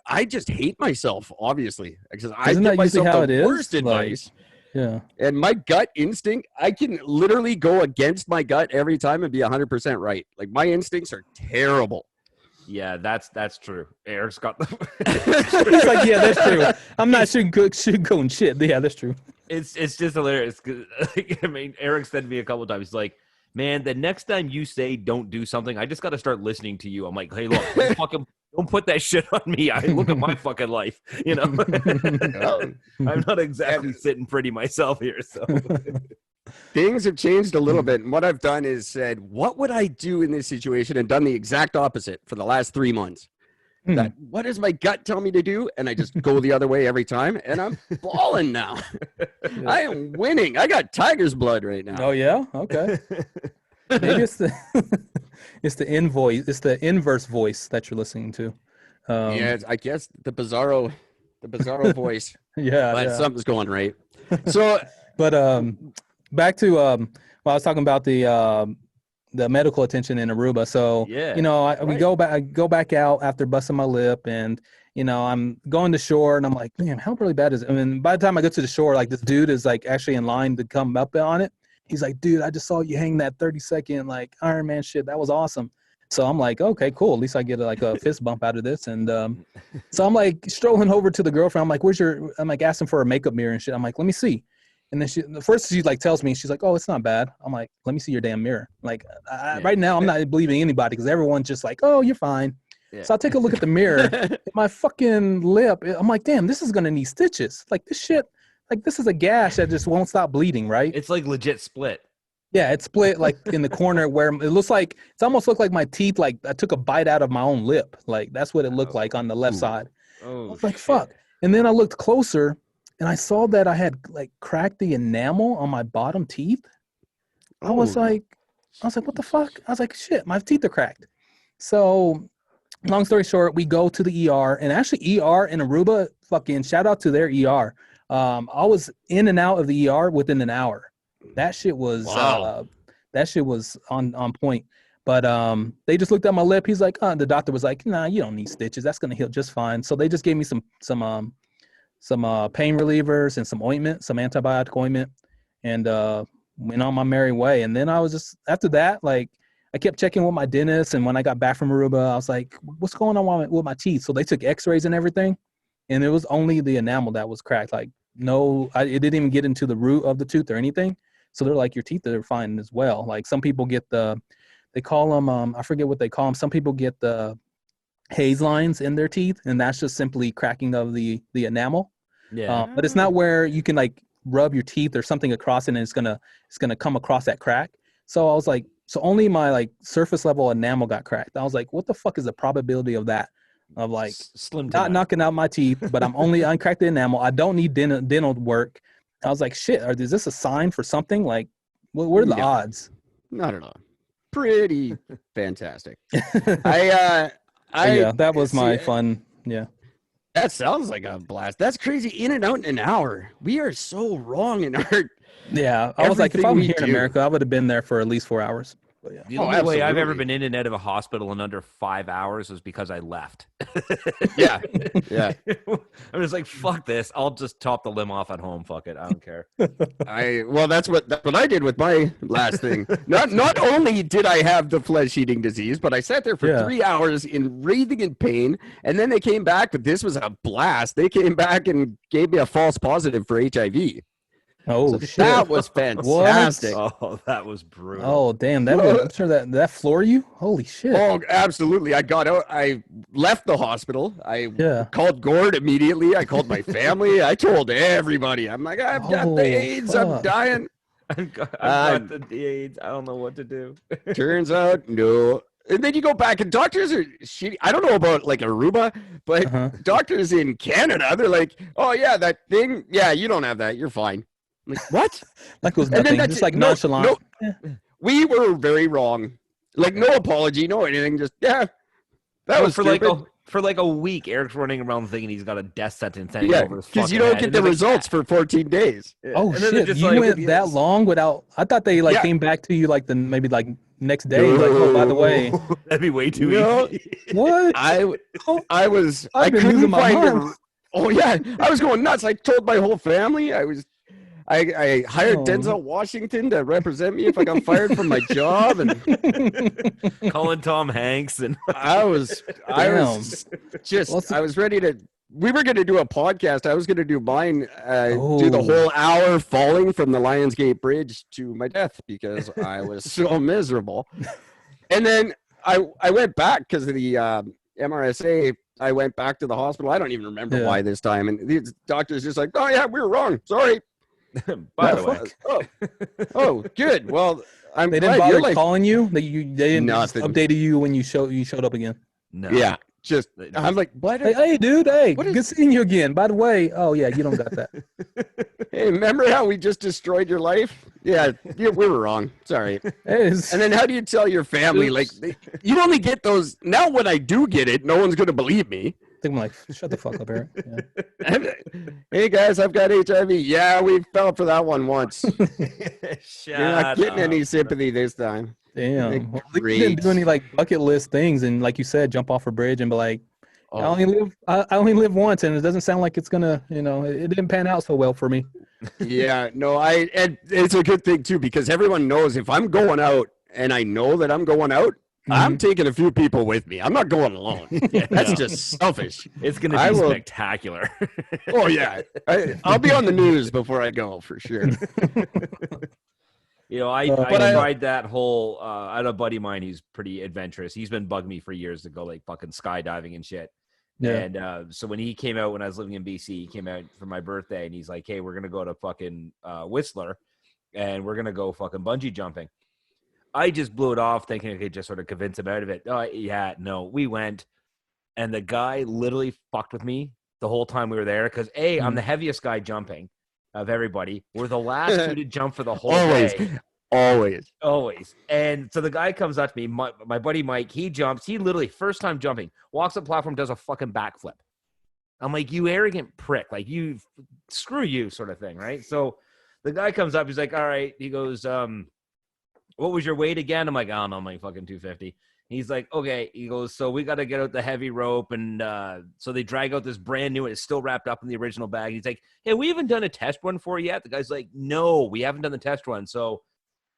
Speaker 2: I just hate myself, obviously, because I
Speaker 4: Isn't
Speaker 2: give
Speaker 4: that usually
Speaker 2: myself
Speaker 4: how
Speaker 2: the
Speaker 4: it is?
Speaker 2: worst
Speaker 4: Like,
Speaker 2: advice.
Speaker 4: yeah.
Speaker 2: And my gut instinct, I can literally go against my gut every time and be 100% right. Like, my instincts are terrible.
Speaker 3: Yeah, that's true. Eric's got the.
Speaker 4: He's like, yeah, that's true. I'm not sugarcoating shit. Yeah, that's true.
Speaker 3: It's just hilarious. 'Cause, like, I mean, Eric said to me a couple of times, he's like, "Man, the next time you say don't do something, I just got to start listening to you." I'm like, "Hey, look, don't put that shit on me. I look at my fucking life, you know. I'm not exactly sitting pretty myself here, so."
Speaker 2: Things have changed a little bit. And what I've done is said, what would I do in this situation? And done the exact opposite for the last 3 months. That what does my gut tell me to do? And I just go the other way every time. And I'm balling now. I am winning. I got tiger's blood right now.
Speaker 4: Oh yeah? Okay. Maybe it's the inverse voice that you're listening to.
Speaker 2: Yeah, I guess the bizarro voice.
Speaker 4: Yeah.
Speaker 2: But
Speaker 4: Yeah.
Speaker 2: something's going right. So
Speaker 4: But back to I was talking about the medical attention in Aruba. So
Speaker 3: Yeah,
Speaker 4: you know, I go back out after busting my lip, and you know, I'm going to shore, and I'm like, man, how really bad is it? I mean, by the time I get to the shore, like this dude is like actually in line to come up on it. He's like, dude, I just saw you hang that 30-second like Iron Man shit. That was awesome. So I'm like, okay, cool. At least I get like a fist bump out of this. And so I'm like strolling over to the girlfriend. I'm like, I'm like asking for a makeup mirror and shit. I'm like, let me see. And then she like tells me, she's like, oh, it's not bad. I'm like, let me see your damn mirror. Like right now, I'm not believing anybody because everyone's just like, oh, you're fine. Yeah. So I take a look at the mirror, my fucking lip. I'm like, damn, this is going to need stitches. Like this shit, like this is a gash that just won't stop bleeding, right?
Speaker 3: it's like legit split.
Speaker 4: Yeah, it's split like in the corner where it looks like, it's almost looked like my teeth, like I took a bite out of my own lip. Like that's what it looked like on the left side.
Speaker 3: Oh,
Speaker 4: I was like, fuck. And then I looked closer and I saw that I had like cracked the enamel on my bottom teeth. I was like, what the fuck? I was like, shit, my teeth are cracked. So long story short, we go to the ER, and actually ER in Aruba, fucking shout out to their ER. I was in and out of the ER within an hour. That shit was on point. But they just looked at my lip. He's like, the doctor was like, nah, you don't need stitches. That's gonna heal just fine. So they just gave me some pain relievers and some ointment, some antibiotic ointment, and went on my merry way. And then I was just, after that, like I kept checking with my dentist. And when I got back from Aruba, I was like, what's going on with my teeth? So they took x-rays and everything. And it was only the enamel that was cracked. Like it didn't even get into the root of the tooth or anything. So they're like, your teeth are fine as well. Like some people get they call them, I forget what they call them. Some people get the haze lines in their teeth, and that's just simply cracking of the enamel.
Speaker 3: Yeah.
Speaker 4: But it's not where you can like rub your teeth or something across it and it's gonna come across that crack. So I was like, so only my like surface level enamel got cracked. I was like, what the fuck is the probability of that? Of like
Speaker 3: slim
Speaker 4: not knocking out my teeth, but I cracked the enamel. I don't need dental work. I was like, shit, is this a sign for something? Like, what are the odds?
Speaker 2: Not at all. Pretty fantastic.
Speaker 4: Yeah, that was my fun. Yeah.
Speaker 2: That sounds like a blast. That's crazy. In and out in an hour. We are so wrong in our.
Speaker 4: Yeah, I was like, if I'm here in America, I would have been there for at least 4 hours. But yeah.
Speaker 3: The only way I've ever been in and out of a hospital in under 5 hours was because I left.
Speaker 2: Yeah.
Speaker 3: I'm just like, fuck this. I'll just top the limb off at home. Fuck it. I don't care.
Speaker 2: That's what I did with my last thing. Not only did I have the flesh-eating disease, but I sat there for 3 hours in writhing in pain, and then they came back, but this was a blast. They came back and gave me a false positive for HIV.
Speaker 4: Oh,
Speaker 2: so
Speaker 4: shit.
Speaker 2: That was fantastic.
Speaker 3: Oh, that was brutal.
Speaker 4: Oh, damn. I'm sure that floored you? Holy shit.
Speaker 2: Oh, absolutely. I got out. I left the hospital. I called Gord immediately. I called my family. I told everybody. I'm like, I've got the AIDS. Fuck. I'm dying.
Speaker 3: I've got the AIDS. I don't know what to do.
Speaker 2: Turns out, no. And then you go back, and doctors are shitty. I don't know about like Aruba, but doctors in Canada, they're like, oh, yeah, that thing. Yeah, you don't have that. You're fine. I'm like, what?
Speaker 4: Like it was nothing, just like nonchalant.
Speaker 2: No, we were very wrong. Like no apology, no anything. Just That was
Speaker 3: for
Speaker 2: stupid.
Speaker 3: like a week. Eric's running around thinking he's got a death sentence hanging over his
Speaker 2: because you
Speaker 3: fucking
Speaker 2: don't
Speaker 3: head.
Speaker 2: get
Speaker 3: And
Speaker 2: the
Speaker 3: they're like,
Speaker 2: results for 14 days.
Speaker 4: Oh
Speaker 3: and then they're
Speaker 4: shit!
Speaker 3: just
Speaker 4: You
Speaker 3: like,
Speaker 4: went that long without? I thought they like
Speaker 2: Yeah.
Speaker 4: came back to you like maybe like next day. Like, oh, by the way,
Speaker 3: that'd be way too
Speaker 2: No.
Speaker 3: easy.
Speaker 4: what?
Speaker 2: I
Speaker 4: I've been
Speaker 2: couldn't
Speaker 4: losing my
Speaker 2: find
Speaker 4: mind.
Speaker 2: Oh yeah, I was going nuts. I told my whole family. I hired
Speaker 4: Oh.
Speaker 2: Denzel Washington to represent me if I got fired from my job, and
Speaker 3: Calling Tom Hanks and
Speaker 2: I was
Speaker 4: Damn.
Speaker 2: just I was ready to. We were going to do a podcast. I was going to do mine, do the
Speaker 4: Oh.
Speaker 2: whole hour falling from the Lionsgate Bridge to my death because I was so miserable. And then I went back because of the MRSA. I went back to the hospital. I don't even remember why this time. And the doctor's just like, "Oh yeah, we were wrong. Sorry."
Speaker 3: by the way,
Speaker 2: Oh, good. Well, I'm
Speaker 4: They
Speaker 2: glad
Speaker 4: didn't
Speaker 2: you're
Speaker 4: bother
Speaker 2: like,
Speaker 4: calling you. They didn't just
Speaker 2: Nothing.
Speaker 4: updated you when you showed up again.
Speaker 3: no.
Speaker 2: yeah. Just I'm like, what?
Speaker 4: Hey, dude. Hey,
Speaker 2: What is-
Speaker 4: good seeing you again. By the way, oh yeah, you don't got that.
Speaker 2: Hey, remember how we just destroyed your life? Yeah, we were wrong. Sorry.
Speaker 4: Hey, it's-
Speaker 2: And then how do you tell your family? Like, you only get those now. When I do get it, no one's going to believe me.
Speaker 4: I think I'm like, shut the fuck up, Eric. Yeah.
Speaker 2: Hey guys, I've got HIV. Yeah, we fell for that one once. You're not getting any sympathy this time.
Speaker 4: Damn. Well, at least you
Speaker 2: Great.
Speaker 4: didn't do any like bucket list things, and like you said, jump off a bridge and be like,
Speaker 2: Oh.
Speaker 4: I only live once, and it doesn't sound like it's gonna, it didn't pan out so well for me.
Speaker 2: Yeah, no, and it's a good thing too because everyone knows if I'm going out and I know that I'm going out, I'm taking a few people with me. I'm not going alone. That's just selfish.
Speaker 3: It's going to
Speaker 2: I
Speaker 3: be
Speaker 2: will-
Speaker 3: spectacular.
Speaker 2: Oh yeah, I'll be on the news before I go for sure.
Speaker 3: You know, I tried that whole. I had a buddy of mine who's pretty adventurous. He's been bugging me for years to go like fucking skydiving and shit.
Speaker 4: Yeah.
Speaker 3: And so when he came out when I was living in BC, he came out for my birthday and he's like, "Hey, we're gonna go to fucking Whistler, and we're gonna go fucking bungee jumping." I just blew it off, thinking I could just sort of convince him out of it. Oh yeah, no, we went, and the guy literally fucked with me the whole time we were there because I'm the heaviest guy jumping of everybody. We're the last two to jump for the whole day. Always. And so the guy comes up to me, my buddy Mike, he jumps. He literally, first time jumping, walks up the platform, does a fucking backflip. I'm like, you arrogant prick. Like, you, screw you sort of thing, right? So the guy comes up. He's like, all right. He goes, what was your weight again? I'm like, I don't know, I'm like fucking 250. He's like, okay. He goes, so we got to get out the heavy rope. And so they drag out this brand new, it's still wrapped up in the original bag. He's like, hey, we haven't done a test run for it yet. The guy's like, no, we haven't done the test run. So,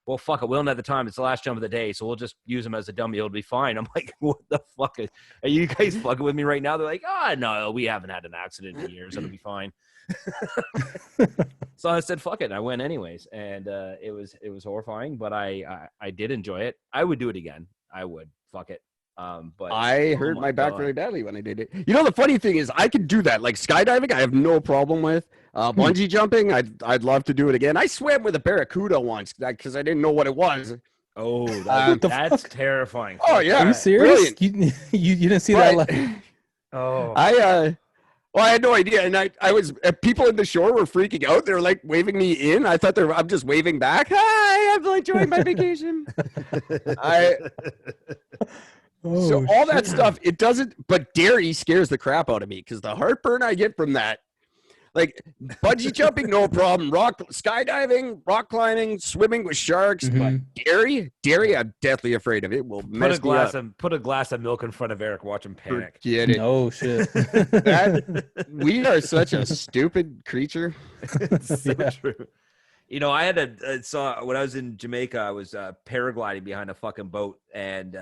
Speaker 3: well, fuck it. We don't have the time. It's the last jump of the day. So we'll just use him as a dummy. It'll be fine. I'm like, what the fuck? Are you guys fucking with me right now? They're like, oh, no, we haven't had an accident in years. It'll be fine. So I said, fuck it. And I went anyways. And it was horrifying, but I did enjoy it. I would do it again. I would. Fuck it. But
Speaker 2: I hurt my back very badly when I did it. You know, the funny thing is I could do that. Like skydiving, I have no problem with. Bungee jumping, I'd love to do it again. I swam with a barracuda once because I didn't know what it was.
Speaker 3: Oh, that's terrifying.
Speaker 2: Oh yeah,
Speaker 4: Are you serious? You didn't see that?
Speaker 3: Oh,
Speaker 2: I had no idea, and I was people in the shore were freaking out. They were like waving me in. I thought I'm just waving back. Hi, I'm enjoying my vacation. So all that stuff, it doesn't. But dairy scares the crap out of me because the heartburn I get from that. Like bungee jumping, no problem. Skydiving, rock climbing, swimming with sharks. But dairy, I'm deathly afraid of. It will mess me up.
Speaker 3: Put a glass of milk in front of Eric. Watch him panic.
Speaker 2: Get it?
Speaker 4: Oh shit!
Speaker 2: We are such a stupid creature.
Speaker 3: So true. You know, I had saw when I was in Jamaica, I was paragliding behind a fucking boat, and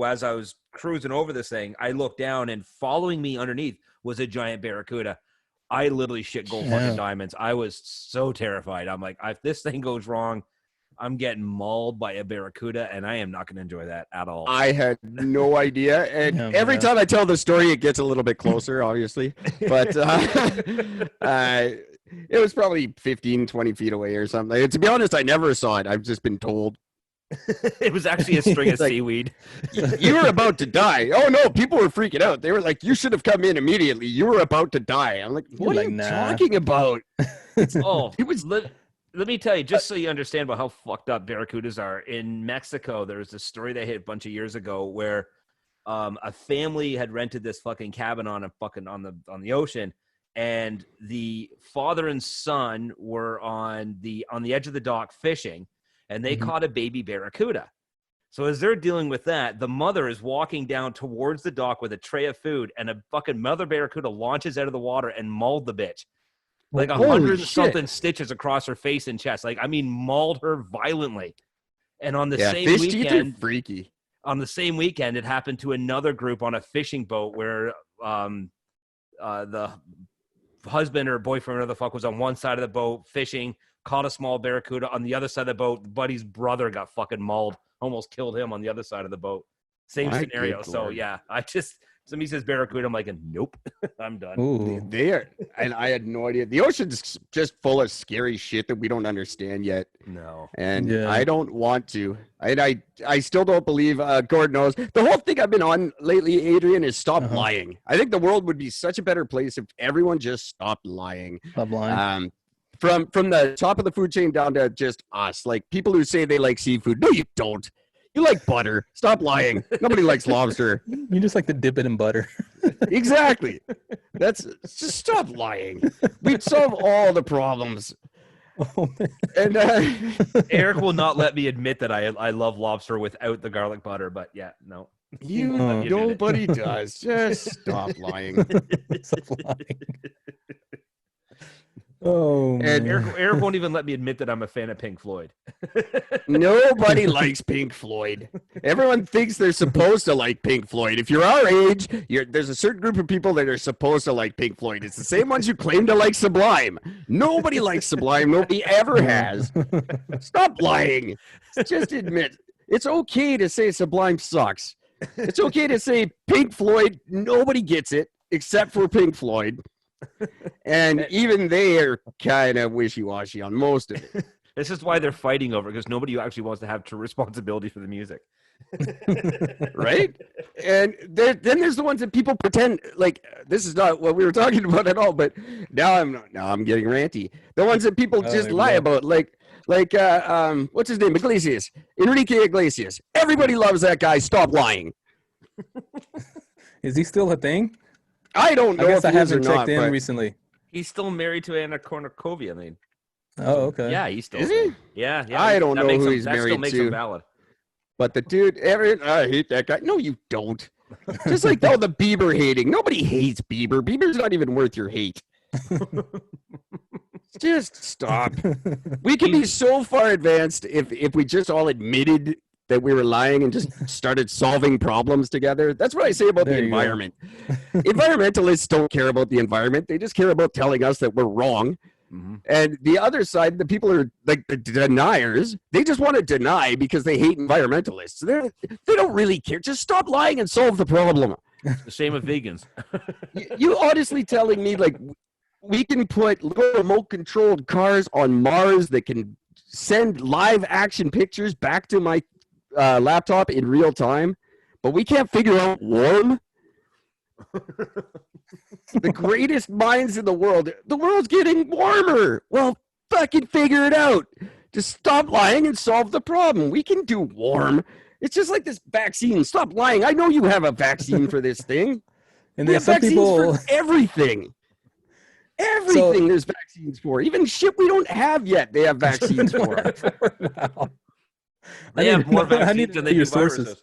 Speaker 3: as I was cruising over this thing, I looked down, and following me underneath was a giant barracuda. I literally shit gold fucking diamonds. I was so terrified. I'm like, if this thing goes wrong, I'm getting mauled by a barracuda, and I am not going to enjoy that at all.
Speaker 2: I had no idea, and every time I tell the story, it gets a little bit closer, obviously. But it was probably 15, 20 feet away or something. To be honest, I never saw it. I've just been told.
Speaker 3: It was actually a string of seaweed.
Speaker 2: You were about to die. Oh no, people were freaking out. They were like, you should have come in immediately. You were about to die. I'm like, what are you talking about?
Speaker 3: It was let me tell you, just so you understand about how fucked up barracudas are. In Mexico, there was a story that hit a bunch of years ago where a family had rented this fucking cabin on the ocean, and the father and son were on the edge of the dock fishing, and they caught a baby barracuda. So as they're dealing with that, the mother is walking down towards the dock with a tray of food, and a fucking mother barracuda launches out of the water and mauled the bitch. Like
Speaker 2: Holy
Speaker 3: 100
Speaker 2: shit.
Speaker 3: something stitches across her face and chest. Like, I mean, mauled her violently. And on the same
Speaker 2: fish teeth are
Speaker 3: weekend,
Speaker 2: freaky.
Speaker 3: on the same weekend, it happened to another group on a fishing boat where the husband or boyfriend or whatever the fuck was on one side of the boat fishing, caught a small barracuda. On the other side of the boat, the buddy's brother got fucking mauled, almost killed him on the other side of the boat. Same
Speaker 2: My
Speaker 3: scenario.
Speaker 2: good
Speaker 3: So
Speaker 2: Lord.
Speaker 3: yeah, somebody says barracuda, I'm like, nope, I'm done.
Speaker 4: Ooh.
Speaker 2: They are, and I had no idea. The ocean's just full of scary shit that we don't understand yet.
Speaker 3: No.
Speaker 2: And
Speaker 4: Yeah.
Speaker 2: I don't want to. I still don't believe. Gord knows. The whole thing I've been on lately, Adrian, is stop lying. I think the world would be such a better place if everyone just stopped lying.
Speaker 4: Stop lying.
Speaker 2: From the top of the food chain down to just us, like people who say they like seafood. No, you don't. You like butter. Stop lying. Nobody likes lobster.
Speaker 4: You just like to dip it in butter.
Speaker 2: Exactly. Just stop lying. We'd solve all the problems.
Speaker 4: Oh, man.
Speaker 2: And
Speaker 3: Eric will not let me admit that I love lobster without the garlic butter, but yeah, no.
Speaker 2: nobody does. Just stop lying.
Speaker 4: Stop lying. Oh,
Speaker 2: And
Speaker 4: man.
Speaker 3: Eric won't even let me admit that I'm a fan of Pink Floyd.
Speaker 2: Nobody likes Pink Floyd. Everyone thinks they're supposed to like Pink Floyd. If you're our age, there's a certain group of people that are supposed to like Pink Floyd. It's the same ones who claim to like Sublime. Nobody likes Sublime. Nobody ever has. Stop lying. Just admit. It's okay to say Sublime sucks. It's okay to say Pink Floyd, nobody gets it except for Pink Floyd. And even they are kind of wishy-washy on most of it.
Speaker 3: This is why they're fighting over it, because nobody actually wants to have true responsibility for the music.
Speaker 2: Right? And then there's the ones that people pretend like this is not what we were talking about at all, but now I'm getting ranty. The ones that people just lie about, like what's his name? Iglesias. Enrique Iglesias. Everybody loves that guy. Stop lying.
Speaker 4: Is he still a thing?
Speaker 2: I don't know
Speaker 4: I guess
Speaker 2: if
Speaker 4: I
Speaker 2: he is or
Speaker 4: haven't checked
Speaker 2: not,
Speaker 4: in
Speaker 2: but
Speaker 4: recently.
Speaker 3: He's still married to Anna Kournikova, I mean.
Speaker 4: Oh, okay.
Speaker 3: Yeah, he's still.
Speaker 2: Is he?
Speaker 3: Yeah.
Speaker 2: I don't know who he's
Speaker 3: that still
Speaker 2: married
Speaker 3: makes
Speaker 2: to.
Speaker 3: him valid.
Speaker 2: But the dude, I hate that guy. No, you don't. Just like all the Bieber hating. Nobody hates Bieber. Bieber's not even worth your hate. Just stop. We could be so far advanced if we just all admitted that we were lying and just started solving problems together. That's what I say about the environment. Environmentalists don't care about the environment. They just care about telling us that we're wrong.
Speaker 3: Mm-hmm.
Speaker 2: And the other side, the people are like the deniers. They just want to deny because they hate environmentalists. They don't really care. Just stop lying and solve the problem.
Speaker 3: The same with vegans.
Speaker 2: You honestly telling me like we can put little remote controlled cars on Mars that can send live action pictures back to my laptop in real time, but we can't figure out warm? The greatest minds in the world's getting warmer. Well, fucking figure it out. Just stop lying and solve the problem. We can do warm. It's just like this vaccine. Stop lying. I know you have a vaccine for this thing.
Speaker 4: And
Speaker 2: We
Speaker 4: then
Speaker 2: have
Speaker 4: some
Speaker 2: vaccines
Speaker 4: people,
Speaker 2: for everything. Everything there's vaccines for. Even shit we don't have yet, they have vaccines for.
Speaker 4: Wow.
Speaker 3: They have more
Speaker 4: I
Speaker 3: vaccines
Speaker 4: need to
Speaker 3: than
Speaker 4: know
Speaker 3: they
Speaker 4: your
Speaker 3: do
Speaker 4: sources.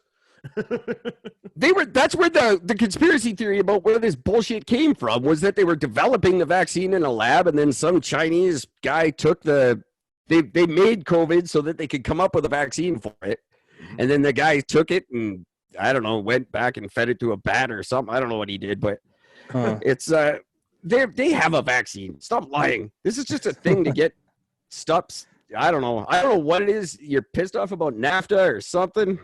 Speaker 3: viruses.
Speaker 2: That's where the conspiracy theory about where this bullshit came from was that they were developing the vaccine in a lab, and then some Chinese guy took they made COVID so that they could come up with a vaccine for it. And then the guy took it and I don't know, went back and fed it to a bat or something. I don't know what he did, but it's they have a vaccine. Stop lying. This is just a thing to get stops. I don't know what it is. You're pissed off about NAFTA or something.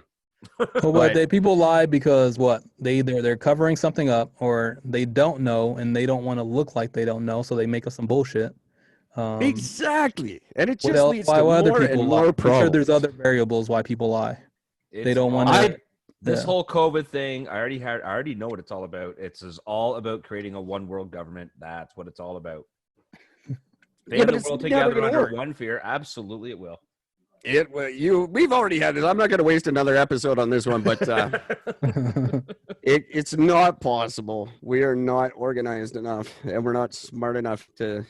Speaker 4: Well, what people lie because what they're covering something up, or they don't know and they don't want to look like they don't know, so they make up some bullshit.
Speaker 2: Exactly, and it
Speaker 4: What
Speaker 2: just
Speaker 4: else?
Speaker 2: leads
Speaker 4: Why
Speaker 2: to
Speaker 4: other
Speaker 2: more
Speaker 4: people
Speaker 2: and
Speaker 4: lie?
Speaker 2: more
Speaker 4: I'm sure
Speaker 2: problems.
Speaker 4: there's other variables why people lie. They don't want to.
Speaker 3: This whole COVID thing, I already know what it's all about. It's all about creating a one world government. That's what it's all about. Band the world together under one fear. Absolutely, it will.
Speaker 2: We've already had it. I'm not going to waste another episode on this one, but It's not possible. We are not organized enough, and we're not smart enough to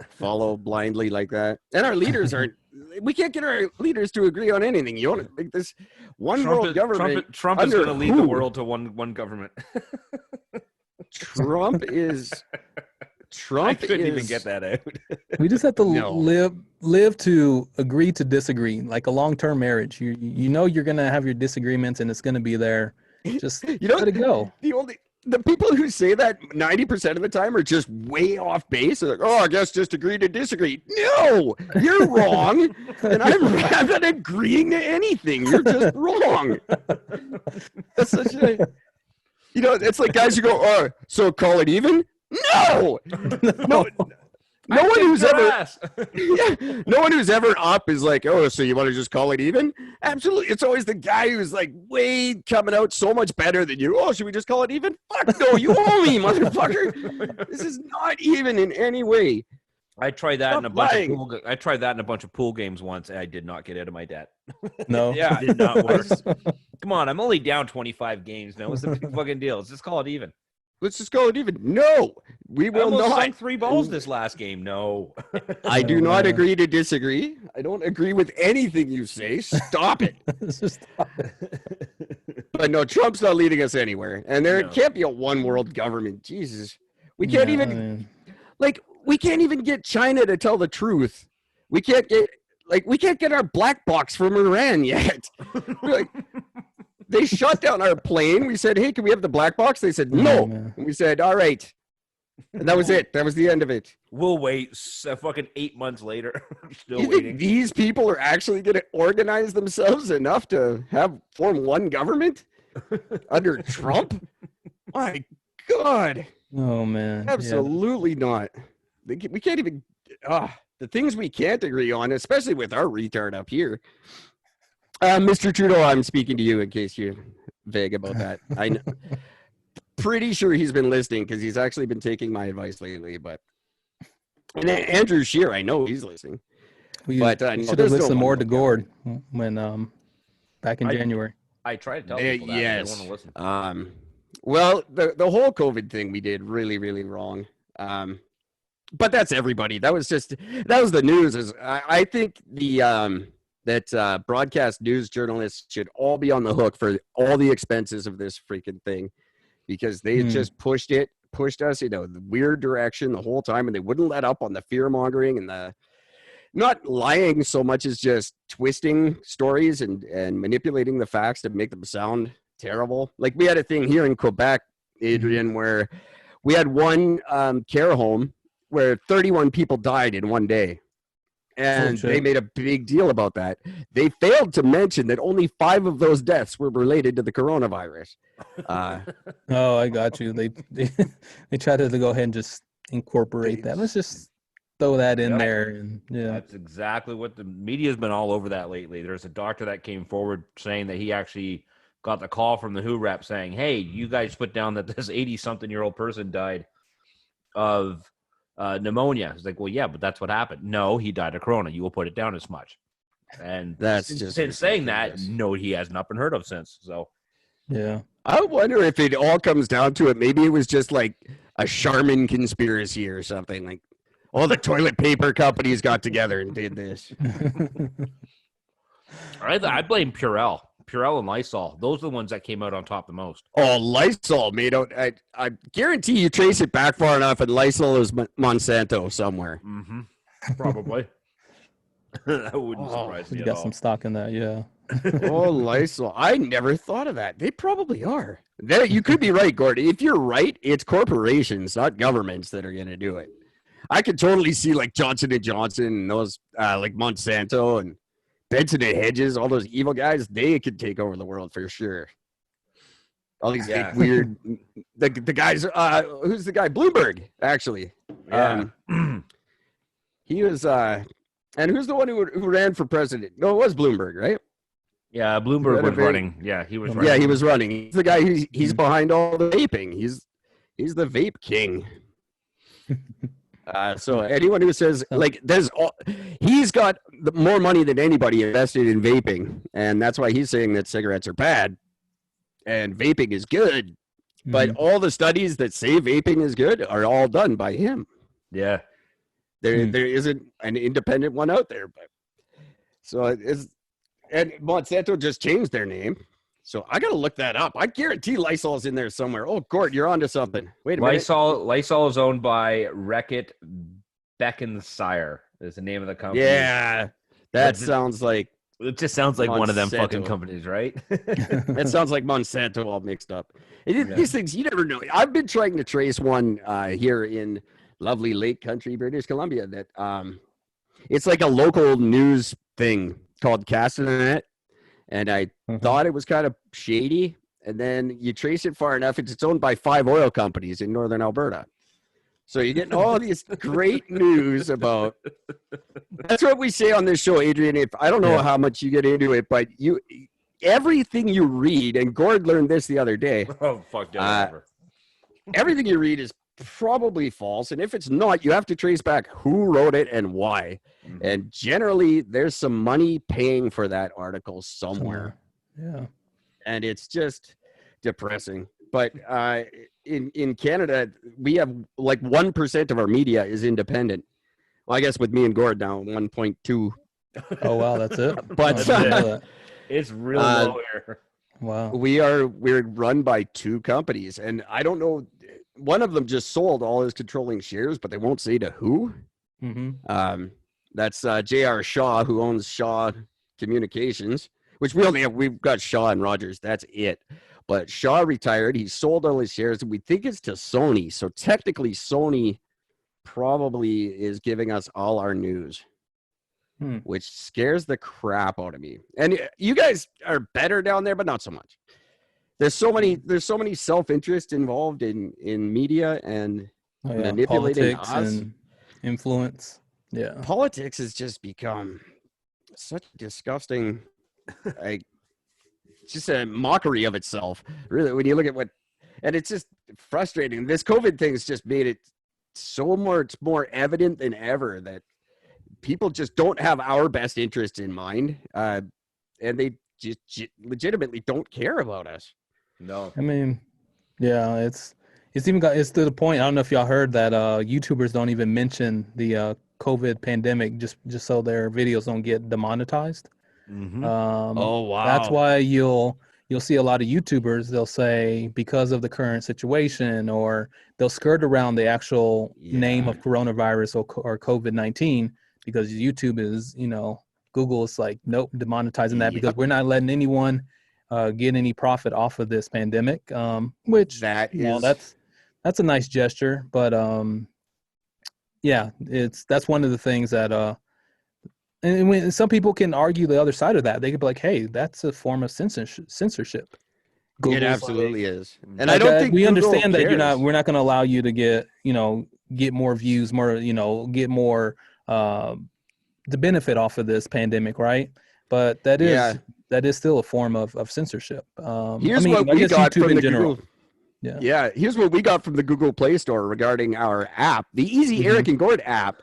Speaker 2: follow blindly like that. And our leaders aren't. We can't get our leaders to agree on anything. You want to make this one world government?
Speaker 3: Trump is going to lead the world to one government.
Speaker 2: Trump is.
Speaker 3: I couldn't even get that out.
Speaker 4: We just have to live to agree to disagree, like a long-term marriage. You know you're gonna have your disagreements, and it's gonna be there. Just let it go.
Speaker 2: The people who say that 90% of the time are just way off base. They're like, oh, I guess just agree to disagree. No, you're wrong, and I'm not agreeing to anything. You're just wrong. That's such a, it's like guys who go, oh, so call it even. No, no one who's ever no one who's ever up is like, oh, so you want to just call it even? Absolutely. It's always the guy who's like way coming out so much better than you. Oh, should we just call it even? Fuck no, you owe me, motherfucker. This is not even in any way.
Speaker 3: I tried that in a bunch of pool games once, and I did not get out of my debt.
Speaker 4: No,
Speaker 3: it did not work. Come on, I'm only down 25 games now. What's the big fucking deal? Let's just call it even.
Speaker 2: Let's just call it even. No, we will not.
Speaker 3: Sunk 3 balls this last game. No.
Speaker 2: I do not agree to disagree. I don't agree with anything you say. Stop it.
Speaker 4: Stop it.
Speaker 2: But no, Trump's not leading us anywhere. And there can't be a one world government. Jesus. We can't we can't even get China to tell the truth. We can't get our black box from Iran yet. They shut down our plane. We said, hey, can we have the black box? They said, no. And we said, all right. And that was it. That was the end of it.
Speaker 3: We'll wait fucking 8 months later. Still
Speaker 2: waiting. Think these people are actually going to organize themselves enough to form one government under Trump? My God.
Speaker 4: Oh, man.
Speaker 2: Absolutely not. We can't even, the things we can't agree on, especially with our retard up here. Mr. Trudeau, I'm speaking to you in case you're vague about that. I'm pretty sure he's been listening because he's actually been taking my advice lately. And Andrew Scheer, I know he's listening.
Speaker 4: You should have listened more to Gord when back in January.
Speaker 3: I tried to tell people that.
Speaker 2: Yes.
Speaker 3: They want to listen.
Speaker 2: Well, the whole COVID thing we did really, really wrong. But that's everybody. That was the news. I think that broadcast news journalists should all be on the hook for all the expenses of this freaking thing because they just pushed us in a weird direction the whole time, and they wouldn't let up on the fear mongering and the not lying so much as just twisting stories and manipulating the facts to make them sound terrible. Like we had a thing here in Quebec, Adrian, where we had one care home where 31 people died in one day. And they made a big deal about that. They failed to mention that only 5 of those deaths were related to the coronavirus.
Speaker 4: Oh, I got you. They tried to go ahead and just incorporate that. Let's just throw that in there. And
Speaker 3: that's exactly what the media's been all over that lately. There's a doctor that came forward saying that he actually got the call from the WHO rep saying, hey, you guys put down that this 80-something-year-old person died of pneumonia. It's like, well, yeah, but that's what happened. No, he died of corona. You will put it down as much. And
Speaker 2: that's just
Speaker 3: since saying that, no, he has not been heard of since. So,
Speaker 4: yeah,
Speaker 2: I wonder if it all comes down to it. Maybe it was just like a Charmin conspiracy or something. Like all the toilet paper companies got together and did this.
Speaker 3: I blame Purell. Purell and Lysol. Those are the ones that came out on top the most.
Speaker 2: Oh, Lysol made out. I guarantee you trace it back far enough, and Lysol is Monsanto somewhere.
Speaker 3: Mm-hmm. Probably. That wouldn't surprise me
Speaker 4: you
Speaker 3: at
Speaker 4: got
Speaker 3: all.
Speaker 4: some stock in that, yeah.
Speaker 2: Oh, Lysol. I never thought of that. They probably are. You could be right, Gordy. If you're right, it's corporations, not governments, that are going to do it. I could totally see like Johnson & Johnson and those like Monsanto and Benson and Hedges, all those evil guys, they could take over the world for sure. All these weird, the guys, who's the guy? Bloomberg, actually.
Speaker 3: Yeah.
Speaker 2: He was, and who's the one who ran for president? No, it was Bloomberg, right?
Speaker 3: Yeah, Bloomberg was running. Yeah, he was running.
Speaker 2: Yeah, he was running. He's the guy he's behind all the vaping. He's the vape king. So anyone who says like he's got more money than anybody invested in vaping, and that's why he's saying that cigarettes are bad and vaping is good. But all the studies that say vaping is good are all done by him.
Speaker 3: Yeah.
Speaker 2: There isn't an independent one out there. But so it's, and Monsanto just changed their name. So I got to look that up. I guarantee Lysol's in there somewhere. Oh, Gord, you're onto something. Wait a minute.
Speaker 3: Lysol is owned by Reckitt Beckensire is the name of the company.
Speaker 2: Yeah, that sounds like
Speaker 3: it just sounds like
Speaker 2: Monsanto.
Speaker 3: One of them fucking companies, right?
Speaker 2: It sounds like Monsanto all mixed up. These things, you never know. I've been trying to trace one here in lovely Lake Country, British Columbia, that it's like a local news thing called Castanet, and I thought it was kind of shady, and then you trace it far enough, it's owned by 5 oil companies in northern Alberta. So you're getting all these great news about. That's what we say on this show, Adrian. If I don't know how much you get into it, but everything you read, and Gord learned this the other day.
Speaker 3: Oh fuck yeah!
Speaker 2: Everything you read is probably false, and if it's not, you have to trace back who wrote it and why. And generally, there's some money paying for that article somewhere.
Speaker 4: Yeah,
Speaker 2: and it's just depressing. But in Canada, we have like 1% of our media is independent. Well, I guess with me and Gord now, 1.2.
Speaker 4: Oh wow, that's it.
Speaker 2: But
Speaker 3: it's real low here.
Speaker 4: Wow.
Speaker 2: We're run by 2 companies, and I don't know. One of them just sold all his controlling shares, but they won't say to who. That's J.R. Shaw, who owns Shaw Communications, which we've got Shaw and Rogers. That's it. But Shaw retired. He sold all his shares, and we think it's to Sony. So technically, Sony probably is giving us all our news, which scares the crap out of me. And you guys are better down there, but not so much. There's so many self-interest involved in media and manipulating
Speaker 4: politics
Speaker 2: us.
Speaker 4: And influence. Yeah.
Speaker 2: Politics has just become such disgusting, just a mockery of itself, really, when you look at and it's just frustrating. This COVID thing has just made it so much more evident than ever that people just don't have our best interest in mind, and they just legitimately don't care about us.
Speaker 3: No.
Speaker 4: I mean, yeah, it's to the point. I don't know if y'all heard that YouTubers don't even mention the COVID pandemic just so their videos don't get demonetized.
Speaker 2: Oh wow!
Speaker 4: That's why you'll see a lot of YouTubers. They'll say because of the current situation, or they'll skirt around the actual name of coronavirus or COVID-19 because YouTube is, Google is like, nope, demonetizing that because we're not letting anyone get any profit off of this pandemic. Which that's a nice gesture, but that's one of the things that. And when some people can argue the other side of that, they could be like, "Hey, that's a form of censorship."
Speaker 2: It absolutely is, and I don't think
Speaker 4: we
Speaker 2: Google
Speaker 4: understand
Speaker 2: cares.
Speaker 4: that we're not going to allow you to get more views, get more the benefit off of this pandemic, right? But that is still a form of censorship.
Speaker 2: Here's what we got from the Google.
Speaker 4: Yeah.
Speaker 2: Here's what we got from the Google Play Store regarding our app, the Easy Eric and Gord app.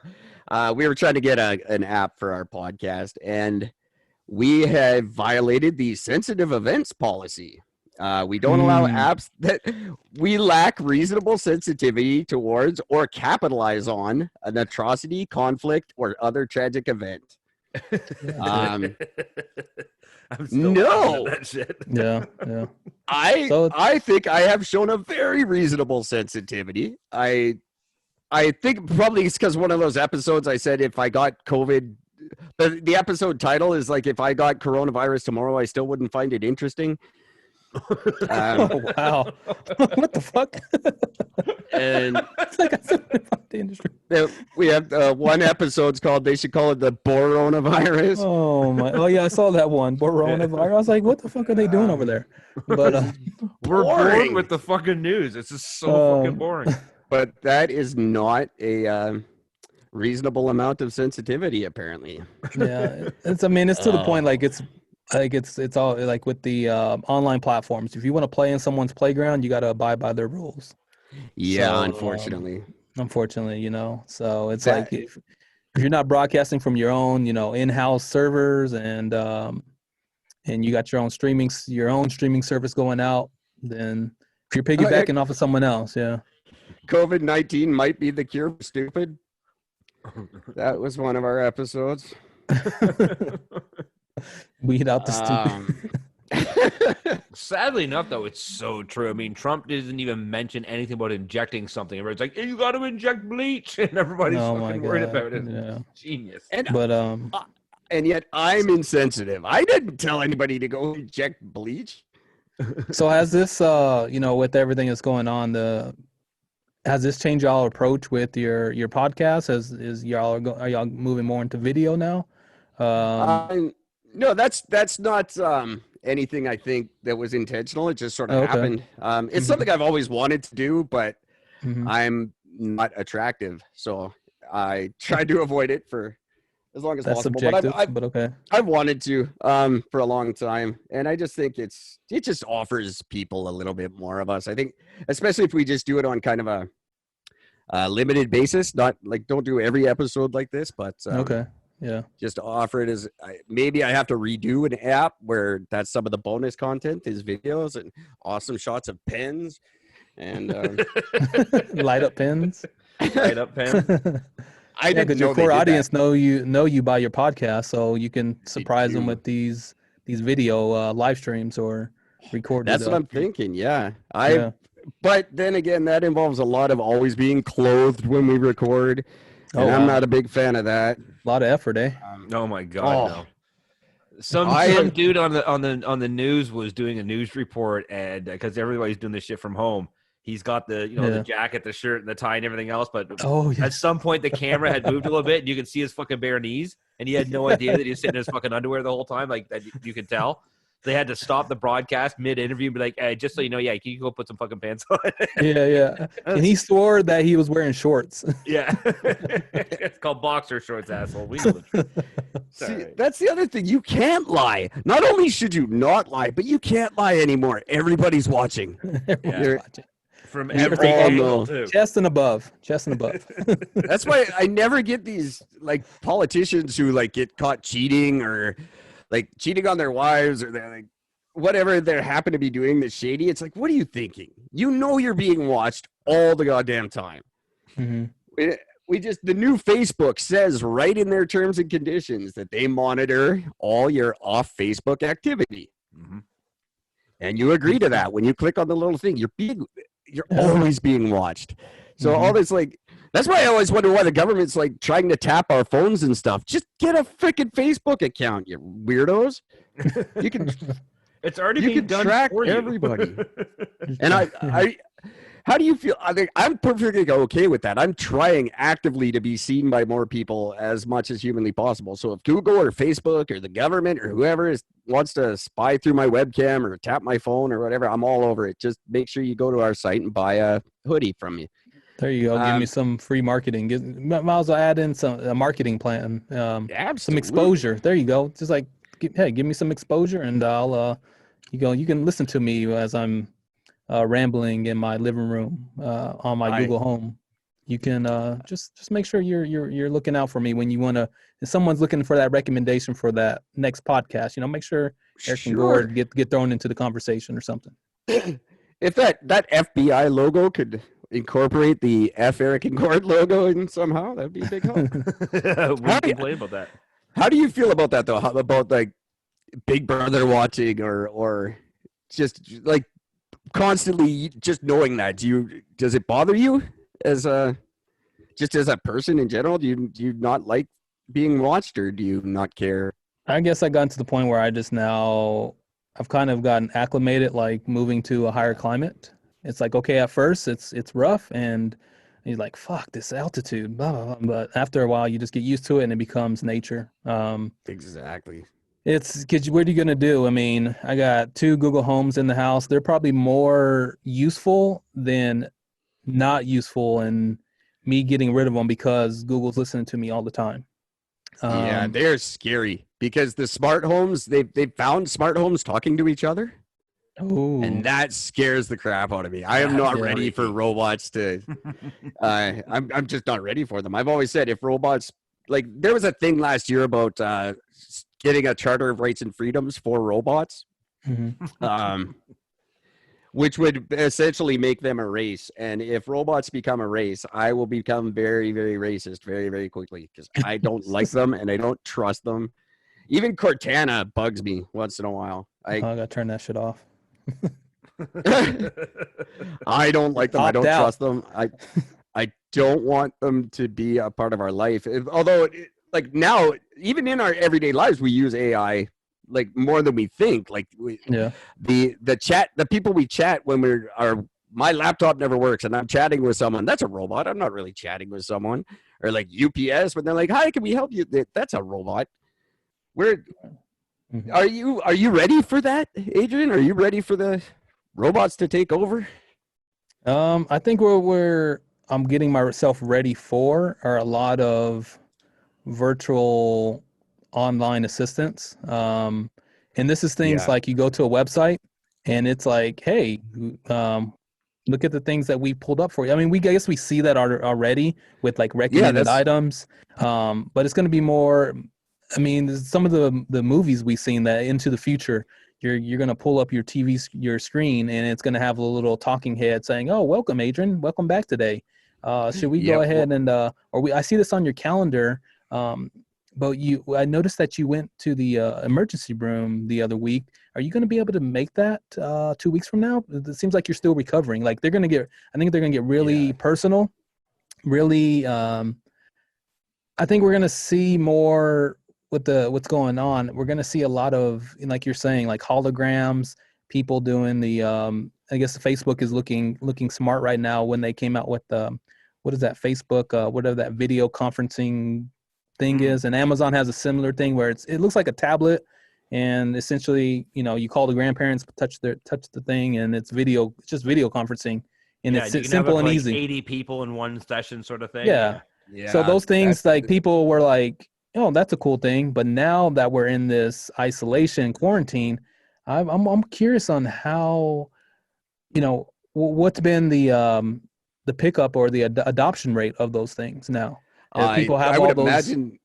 Speaker 2: We were trying to get an app for our podcast, and we have violated the sensitive events policy. We don't allow apps that we lack reasonable sensitivity towards or capitalize on an atrocity, conflict, or other tragic event.
Speaker 3: I'm still laughing at that shit.
Speaker 4: Yeah.
Speaker 2: I think I have shown a very reasonable sensitivity. I think probably it's because one of those episodes I said if I got COVID, the episode title is like if I got coronavirus tomorrow, I still wouldn't find it interesting.
Speaker 4: Oh, wow. What the fuck?
Speaker 2: And
Speaker 4: it's like I said, the industry.
Speaker 2: We have one episode's called, they should call it the Boronavirus.
Speaker 4: Oh my! Oh yeah, I saw that one, Boronavirus. I was like, what the fuck are they doing over there? But
Speaker 3: we're bored with the fucking news. It's just so fucking boring.
Speaker 2: But that is not a reasonable amount of sensitivity, apparently.
Speaker 4: Yeah, it's to the point like it's all like with the online platforms. If you want to play in someone's playground, you got to abide by their rules.
Speaker 2: Yeah,
Speaker 4: so,
Speaker 2: unfortunately.
Speaker 4: So it's like if you're not broadcasting from your own, in-house servers and you got your own streaming service going out, then If you're piggybacking off of someone else, yeah.
Speaker 2: COVID-19 might be the cure for stupid. That was one of our episodes.
Speaker 4: Weed out the stupid.
Speaker 3: Sadly enough, though, it's so true. I mean, Trump doesn't even mention anything about injecting something. Everybody's like, hey, you got to inject bleach. And everybody's fucking worried about it.
Speaker 4: Yeah.
Speaker 3: Genius.
Speaker 2: And yet I'm insensitive. I didn't tell anybody to go inject bleach.
Speaker 4: So has this, with everything that's going on, has this changed y'all approach with your podcast? Are y'all moving more into video now?
Speaker 2: No, that's not anything I think that was intentional. It just sort of happened. It's something I've always wanted to do, but I'm not attractive, so I tried to avoid it for as long as possible.
Speaker 4: Subjective,
Speaker 2: but
Speaker 4: okay.
Speaker 2: I've wanted to for a long time, and I just think it just offers people a little bit more of us. I think, especially if we just do it on kind of a limited basis, not like don't do every episode like this, but
Speaker 4: yeah,
Speaker 2: just offer it as maybe I have to redo an app where that's some of the bonus content is videos and awesome shots of pens and
Speaker 4: light up pens.
Speaker 3: Light up pens.
Speaker 2: I didn't know
Speaker 4: your core audience know you by your podcast, so you can surprise them with these video live streams or recorded.
Speaker 2: That's what I'm thinking. Yeah, But then again, that involves a lot of always being clothed when we record, and I'm not a big fan of that.
Speaker 4: A lot of effort, eh?
Speaker 3: Oh my God, no. Some dude on the news was doing a news report, and because everybody's doing this shit from home. He's got the the jacket, the shirt, and the tie, and everything else. But at some point, the camera had moved a little bit, and you could see his fucking bare knees. And he had no idea that he was sitting in his fucking underwear the whole time. Like that, you could tell. They had to stop the broadcast mid-interview and be like, hey, just so you know, can you go put some fucking pants on?
Speaker 4: Yeah. And he swore that he was wearing shorts.
Speaker 3: Yeah. It's called boxer shorts, asshole. We know the truth.
Speaker 2: See, that's the other thing. You can't lie. Not only should you not lie, but you can't lie anymore. Everybody's watching.
Speaker 4: Everybody's watching.
Speaker 3: From every angle, too.
Speaker 4: Chest and above.
Speaker 2: That's why I never get these like politicians who like get caught cheating or like cheating on their wives or they're like whatever they happen to be doing that's shady. It's like, what are you thinking? You know you're being watched all the goddamn time. We just the new Facebook says right in their terms and conditions that they monitor all your off Facebook activity. And you agree to that when you click on the little thing. You're always being watched. So all this like that's why I always wonder why the government's like trying to tap our phones and stuff. Just get a freaking Facebook account, you weirdos. You can
Speaker 3: it's already being done
Speaker 2: track
Speaker 3: for you.
Speaker 2: Everybody. And I how do you feel? I think I'm perfectly okay with that. I'm trying actively to be seen by more people as much as humanly possible. So if Google or Facebook or the government or whoever wants to spy through my webcam or tap my phone or whatever, I'm all over it. Just make sure you go to our site and buy a hoodie from me.
Speaker 4: There you go. Give me some free marketing. Might as well add in a marketing plan. Some exposure. There you go. Just like, give me some exposure, and I'll. You can listen to me as I'm rambling in my living room on my Google Home. You can just make sure you're looking out for me when you want to. If someone's looking for that recommendation for that next podcast, make sure Eric and Gord get thrown into the conversation or something.
Speaker 2: If that FBI logo could incorporate the F Eric and Gord logo in somehow, that'd be a big help.
Speaker 3: We complain about that.
Speaker 2: How do you feel about that though? How about like Big Brother watching or just like constantly just knowing that? Does it bother you as a person in general? Do you not like being watched, or do you not care?
Speaker 4: I guess I got to the point where I've kind of gotten acclimated, like moving to a higher climate. It's like, okay, at first it's rough and you're like, fuck this altitude, blah, blah, blah. But after a while you just get used to it and it becomes nature.
Speaker 2: Exactly.
Speaker 4: It's because what are you going to do? I mean, I got 2 Google Homes in the house. They're probably more useful than not useful, and me getting rid of them because Google's listening to me all the time.
Speaker 2: Yeah, they're scary because the smart homes, they've found smart homes talking to each other.
Speaker 4: Ooh.
Speaker 2: And that scares the crap out of me. I am not ready for robots to I'm just not ready for them. I've always said if robots, like there was a thing last year about getting a charter of rights and freedoms for robots. which would essentially make them a race. And if robots become a race, I will become very, very racist very, very quickly because I don't like them and I don't trust them. Even Cortana bugs me once in a while.
Speaker 4: I gotta turn that shit off.
Speaker 2: I don't like them. I don't
Speaker 4: Opt out.
Speaker 2: trust them. I don't want them to be a part of our life. Although, like now, even in our everyday lives, we use AI like more than we think. Like the people we chat when my laptop never works and I'm chatting with someone. That's a robot. I'm not really chatting with someone. Or like UPS when they're like, "Hi, can we help you?" That's a robot. Are you ready for that, Adrian? Are you ready for the robots to take over?
Speaker 4: I think I'm getting myself ready for are a lot of virtual online assistants. And this is things like you go to a website and it's like, hey, look at the things that we pulled up for you. I mean, I guess we see that already with like recommended items. But it's going to be more, I mean, some of the movies we've seen that into the future, you're going to pull up your your screen and it's going to have a little talking head saying, "Oh, welcome, Adrian. Welcome back today. Should we go ahead and I see this on your calendar. But I noticed that you went to the emergency room the other week. Are you going to be able to make that 2 weeks from now? It seems like you're still recovering. Like I think they're going to get really personal, really. I think we're going to see more with what's going on. We're going to see a lot of, like you're saying, like holograms, people doing the, I guess Facebook is looking smart right now when they came out with what is that, Facebook, whatever that video conferencing thing is. And Amazon has a similar thing where it looks like a tablet and essentially, you call the grandparents, touch the thing and it's just video conferencing and it's simple and easy.
Speaker 3: 80 people in one session sort of thing.
Speaker 4: Yeah. So those things like people were like, oh, that's a cool thing. But now that we're in this isolation quarantine, I'm curious on how, what's been the pickup or the adoption rate of those things now. People have imagine.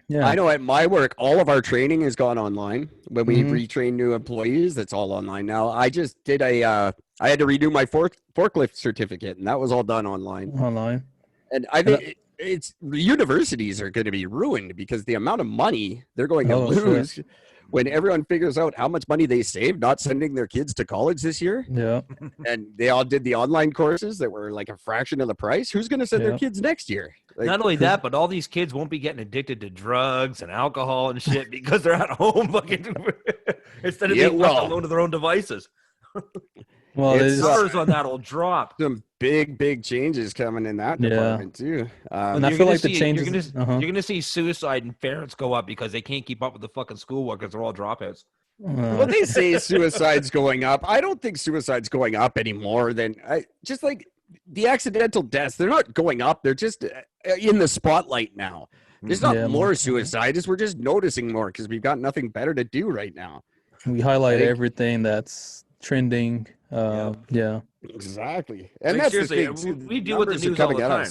Speaker 2: Yeah, I know at my work, all of our training has gone online. When we retrain new employees, that's all online now. I just did I had to redo my forklift certificate, and that was all done online. And I think the universities are going to be ruined because the amount of money they're going to lose when everyone figures out how much money they saved not sending their kids to college this year.
Speaker 4: Yeah.
Speaker 2: And they all did the online courses that were like a fraction of the price. Who's going to send their kids next year? Like,
Speaker 3: not only that, but all these kids won't be getting addicted to drugs and alcohol and shit because they're at home instead of being left alone to their own devices.
Speaker 4: Well,
Speaker 3: the numbers on that will drop.
Speaker 2: Some big changes coming in that department too.
Speaker 4: And I feel like the changes
Speaker 3: you're going to see suicide and ferrets go up because they can't keep up with the fucking schoolwork because they're all dropouts.
Speaker 2: Well, they say suicide's going up. I don't think suicide's going up anymore than just like the accidental deaths. They're not going up. They're just in the spotlight now. There's not more suicides. We're just noticing more because we've got nothing better to do right now.
Speaker 4: We highlight everything that's trending.
Speaker 2: Exactly. And
Speaker 3: like,
Speaker 2: that's
Speaker 3: seriously,
Speaker 2: the thing.
Speaker 3: we deal with the news all the time.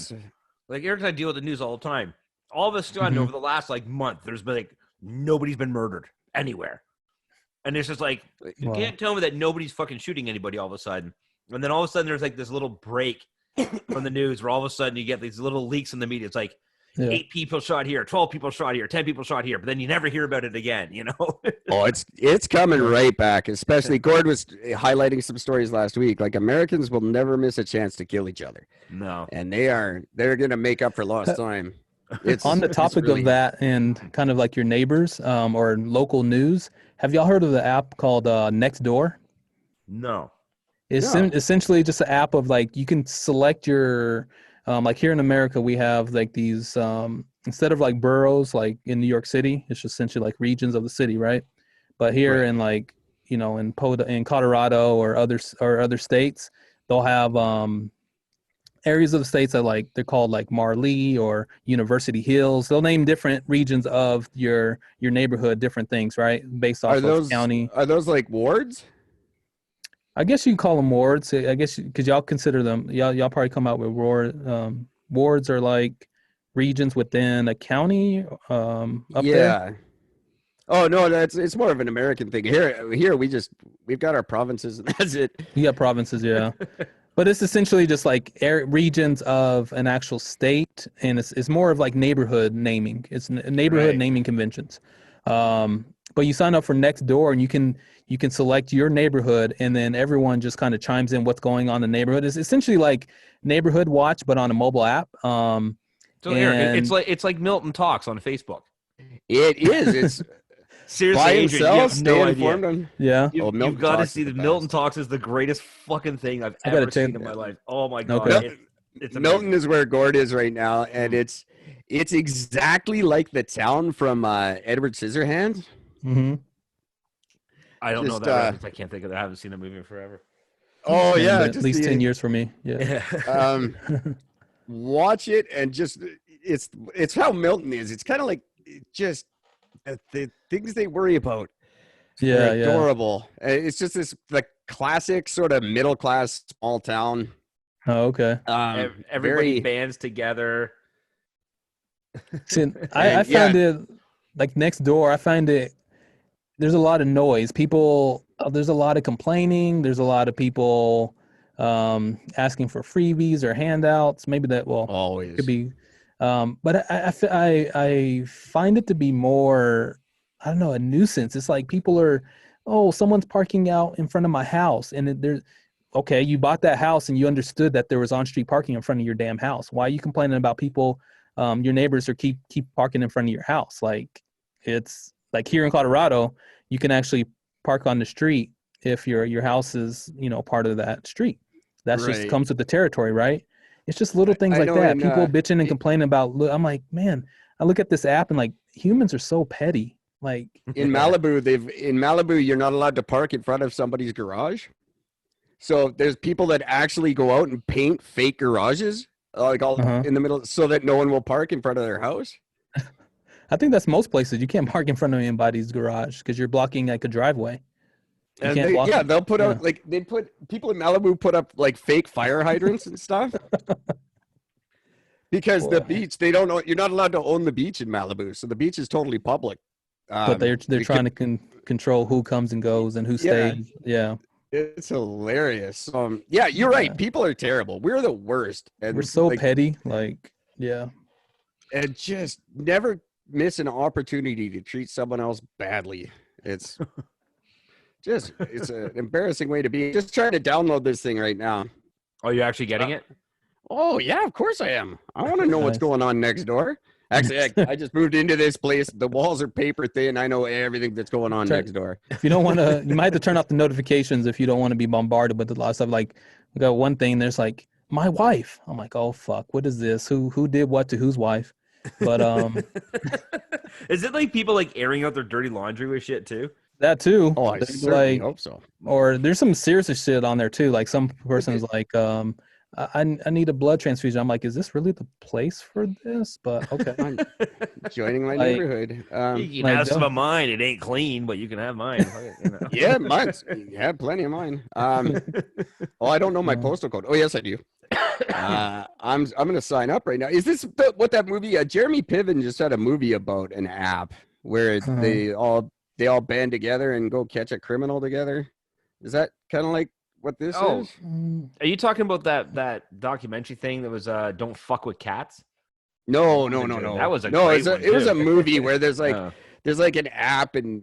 Speaker 3: Like Eric and I deal with the news all the time. All of a sudden, over the last month, there's been like nobody's been murdered anywhere, and it's just like you can't tell me that nobody's fucking shooting anybody all of a sudden. And then all of a sudden, there's like this little break from the news where all of a sudden you get these little leaks in the media. It's like 8 people shot here, 12 people shot here, 10 people shot here, but then you never hear about it again,
Speaker 2: Oh, it's coming right back. Especially Gord was highlighting some stories last week. Like Americans will never miss a chance to kill each other.
Speaker 3: No.
Speaker 2: And they're going to make up for lost time. It's
Speaker 4: on the topic of that and kind of like your neighbors or local news. Have y'all heard of the app called Nextdoor?
Speaker 3: No.
Speaker 4: It's essentially just an app of like you can select your like here in America we have like these instead of like boroughs like in New York City, it's just essentially like regions of the city, right? But here in like in Colorado or other states, they'll have areas of the states that they're called like Marlee or University Hills. They'll name different regions of your neighborhood different things, right? Based off of county.
Speaker 2: Are those like wards?
Speaker 4: I guess you can call them wards. I guess because y'all consider them, y'all probably come out with wards are like regions within a county up there.
Speaker 2: Oh no, it's more of an American thing. Here we've got our provinces and that's it.
Speaker 4: You got provinces, yeah. But it's essentially just like regions of an actual state, and it's more of like neighborhood naming. It's neighborhood
Speaker 2: Right.
Speaker 4: naming conventions. But you sign up for Nextdoor, and you can select your neighborhood, and then everyone just kind of chimes in what's going on in the neighborhood. It's essentially like Neighborhood Watch, but on a mobile app.
Speaker 3: So Eric,
Speaker 4: And
Speaker 3: it's like Milton Talks on Facebook.
Speaker 2: It is. It's
Speaker 3: Seriously,
Speaker 2: buy and
Speaker 3: Adrian, you
Speaker 2: sell,
Speaker 3: have
Speaker 2: stay
Speaker 3: no
Speaker 2: informed
Speaker 3: idea.
Speaker 2: on.
Speaker 4: yeah,
Speaker 2: Milton
Speaker 3: You've got to
Speaker 2: Talks
Speaker 3: see
Speaker 2: is
Speaker 3: the
Speaker 2: the
Speaker 3: Milton
Speaker 2: best.
Speaker 3: Talks is the greatest fucking thing I've
Speaker 4: I gotta
Speaker 3: ever
Speaker 4: check
Speaker 3: seen in
Speaker 4: that.
Speaker 3: my life. Oh my god,
Speaker 4: Okay.
Speaker 3: it's
Speaker 2: Milton
Speaker 3: amazing.
Speaker 2: is where Gord is right now, and
Speaker 3: Mm.
Speaker 2: it's exactly like the town from Edward Scissorhands.
Speaker 4: Mm-hmm.
Speaker 3: I don't know
Speaker 2: Just,
Speaker 3: that reference. I can't think of that. I haven't seen that movie in forever.
Speaker 2: Oh
Speaker 4: Been
Speaker 2: yeah,
Speaker 4: at
Speaker 2: just
Speaker 4: least 10
Speaker 2: the
Speaker 4: years for me. Yeah.
Speaker 2: um, watch it and just it's how Milton is. It's kind of like just the things they worry about are
Speaker 4: Yeah.
Speaker 2: adorable. It's just this the classic sort of middle class small town.
Speaker 4: Oh, okay.
Speaker 3: Everybody
Speaker 2: Very
Speaker 3: bands together.
Speaker 4: See, I
Speaker 2: and
Speaker 4: find it like next door. I find it there's a lot of noise. People, there's a lot of complaining. There's a lot of people asking for freebies or handouts. Maybe that could
Speaker 2: always
Speaker 4: be, but I find it to be more, I don't know, a nuisance. It's like people are, oh, someone's parking out in front of my house, and there's okay, you bought that house and you understood that there was on-street parking in front of your damn house. Why are you complaining about people? Your neighbors are keep parking in front of your house. Like it's like here in Colorado, you can actually park on the street if your house is part of that street. That's just
Speaker 2: right.
Speaker 4: comes with the territory, right? It's just little things
Speaker 2: I
Speaker 4: like
Speaker 2: know
Speaker 4: that.
Speaker 2: in
Speaker 4: People bitching and
Speaker 2: i-
Speaker 4: complaining about. I'm like, man, I look at this app and like humans are so petty. Like,
Speaker 2: in Malibu you're not allowed to park in front of somebody's garage. So there's people that actually go out and paint fake garages like all
Speaker 4: uh-huh.
Speaker 2: in the middle so that no one will park in front of their house.
Speaker 4: I think that's most places. You can't park in front of anybody's garage because you're blocking like a driveway. You
Speaker 2: And
Speaker 4: can't block.
Speaker 2: they'll put
Speaker 4: Yeah.
Speaker 2: out like people in Malibu put up like fake fire hydrants and stuff because the
Speaker 4: Boy.
Speaker 2: beach they don't know you're not allowed to own the beach in Malibu, so the beach is totally public.
Speaker 4: But they're
Speaker 2: You
Speaker 4: trying
Speaker 2: could-
Speaker 4: to control who comes and goes and who
Speaker 2: Yeah.
Speaker 4: stays. Yeah,
Speaker 2: It's hilarious. Yeah, you're right.
Speaker 4: Yeah.
Speaker 2: People are terrible. We're the worst. And
Speaker 4: we're so
Speaker 2: like,
Speaker 4: petty. Like, yeah,
Speaker 2: and just never miss an opportunity to treat someone else badly. It's it's an embarrassing way to be. Just trying to download this thing right now.
Speaker 3: Are you actually getting it?
Speaker 2: Oh yeah, of course I am. I want to know what's
Speaker 4: Nice.
Speaker 2: going on next door. Actually, I just moved into this place. The walls are paper thin. I know everything that's going on
Speaker 4: Try-
Speaker 2: next door.
Speaker 4: if you don't want to, you might have to turn off the notifications if you don't want to be bombarded with a lot of stuff. Like, we got one thing. There's like my wife. I'm like, oh fuck, what is this? Who did what to whose wife? But
Speaker 3: Is it like people like airing out their dirty laundry with shit too?
Speaker 4: that too.
Speaker 2: Oh, I
Speaker 4: There's,
Speaker 2: certainly
Speaker 4: like,
Speaker 2: hope so.
Speaker 4: or there's some serious shit on there too. Like some person's like, I need a blood transfusion. I'm like, is this really the place for this? But okay.
Speaker 2: I'm joining my
Speaker 4: Like-
Speaker 2: neighborhood.
Speaker 3: You can
Speaker 4: like,
Speaker 3: have some
Speaker 4: don't-
Speaker 3: of mine. It ain't clean, but you can have mine. You know?
Speaker 2: Yeah, mine's. You have plenty of mine. Oh, I don't know my
Speaker 4: No.
Speaker 2: postal code. Oh, yes, I do. I'm gonna sign up right now. Is this what that movie? Jeremy Piven just had a movie about an app where
Speaker 4: Uh-huh.
Speaker 2: they all band together and go catch a criminal together. Is that kind of like what this
Speaker 3: Oh.
Speaker 2: is?
Speaker 4: Mm,
Speaker 3: Are you talking about that documentary thing that was "Don't Fuck with Cats"?
Speaker 2: No.
Speaker 3: That was a
Speaker 2: no.
Speaker 3: great
Speaker 2: It was
Speaker 3: one,
Speaker 2: a
Speaker 3: too.
Speaker 2: movie where there's like
Speaker 3: Oh.
Speaker 2: there's like an app, and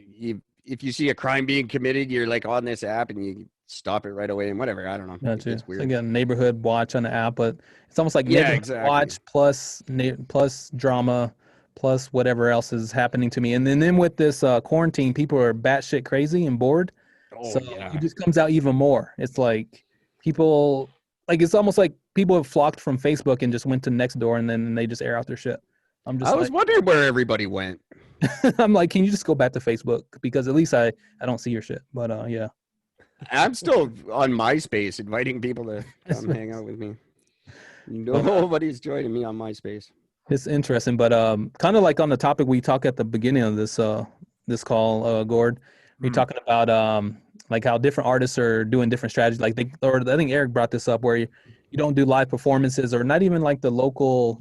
Speaker 2: if you see a crime being committed, you're like on this app and you stop it right away and whatever. I don't know.
Speaker 4: Gotcha.
Speaker 2: It's
Speaker 4: It's
Speaker 2: weird.
Speaker 4: like a neighborhood watch on the app, but it's almost like
Speaker 2: Yeah,
Speaker 4: neighborhood
Speaker 2: exactly.
Speaker 4: watch plus plus drama plus whatever else is happening to me. And then with this quarantine, people are batshit crazy and bored.
Speaker 2: Oh
Speaker 4: So
Speaker 2: yeah.
Speaker 4: it just comes out even more. It's like people like it's almost like people have flocked from Facebook and just went to Nextdoor and then they just air out their shit. I'm just
Speaker 2: I was
Speaker 4: like
Speaker 2: wondering where everybody went.
Speaker 4: I'm like, can you just go back to Facebook? Because at least I don't see your shit. But yeah.
Speaker 2: I'm still on MySpace inviting people to come hang out with me. Nobody's joining me on MySpace.
Speaker 4: It's interesting, but kind of like on the topic we talked at the beginning of this call, Gord, we're talking about like how different artists are doing different strategies. Like I think Eric brought this up where you don't do live performances or not even like the local,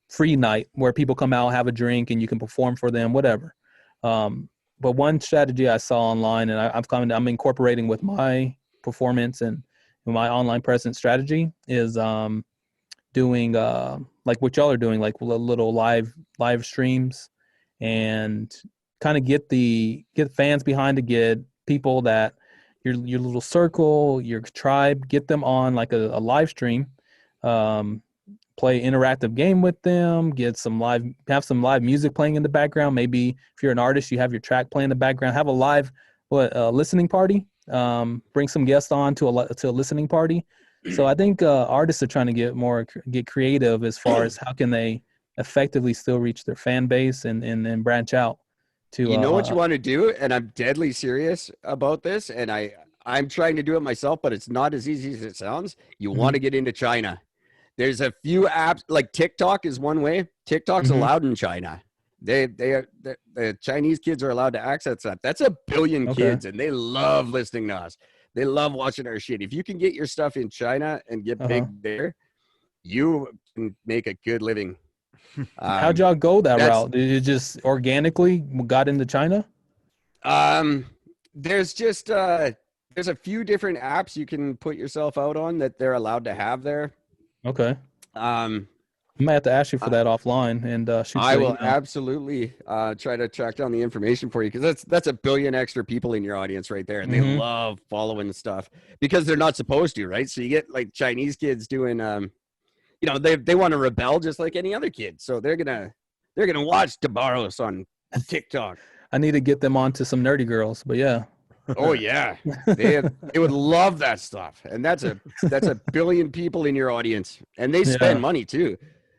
Speaker 4: free night where people come out, have a drink, and you can perform for them, whatever. But one strategy I saw online, and I'm incorporating with my performance and my online presence strategy, is doing like what y'all are doing, like little live streams, and kind of get fans behind it, get people that your little circle, your tribe, get them on like a live stream, play interactive game with them, have some live music playing in the background. Maybe if you're an artist, you have your track playing in the background, have a live listening party, bring some guests on to a listening party. So I think artists are trying to get creative as far as how can they effectively still reach their fan base and then branch out to.
Speaker 2: You know what you want to do, and I'm deadly serious about this, and I'm trying to do it myself, but it's not as easy as it sounds. You want to get into China. There's a few apps, like TikTok is one way. TikTok's allowed in China. The Chinese kids are allowed to access that. That's 1 billion kids, and they love listening to us. They love watching our shit. If you can get your stuff in China and get big there, you can make a good living.
Speaker 4: How'd y'all go that route? Did you just organically got into China?
Speaker 2: There's just there's a few different apps you can put yourself out on that they're allowed to have there.
Speaker 4: Okay. I might have to ask you for that offline and shoot.
Speaker 2: I will absolutely try to track down the information for you, because that's 1 billion extra people in your audience right there, and they love following stuff because they're not supposed to, right? So you get like Chinese kids doing, they want to rebel just like any other kid, so they're gonna watch DeBarros on TikTok.
Speaker 4: I need to get them onto some nerdy girls, but yeah.
Speaker 2: Oh yeah, they would love that stuff, and that's 1 billion people in your audience, and they spend money too.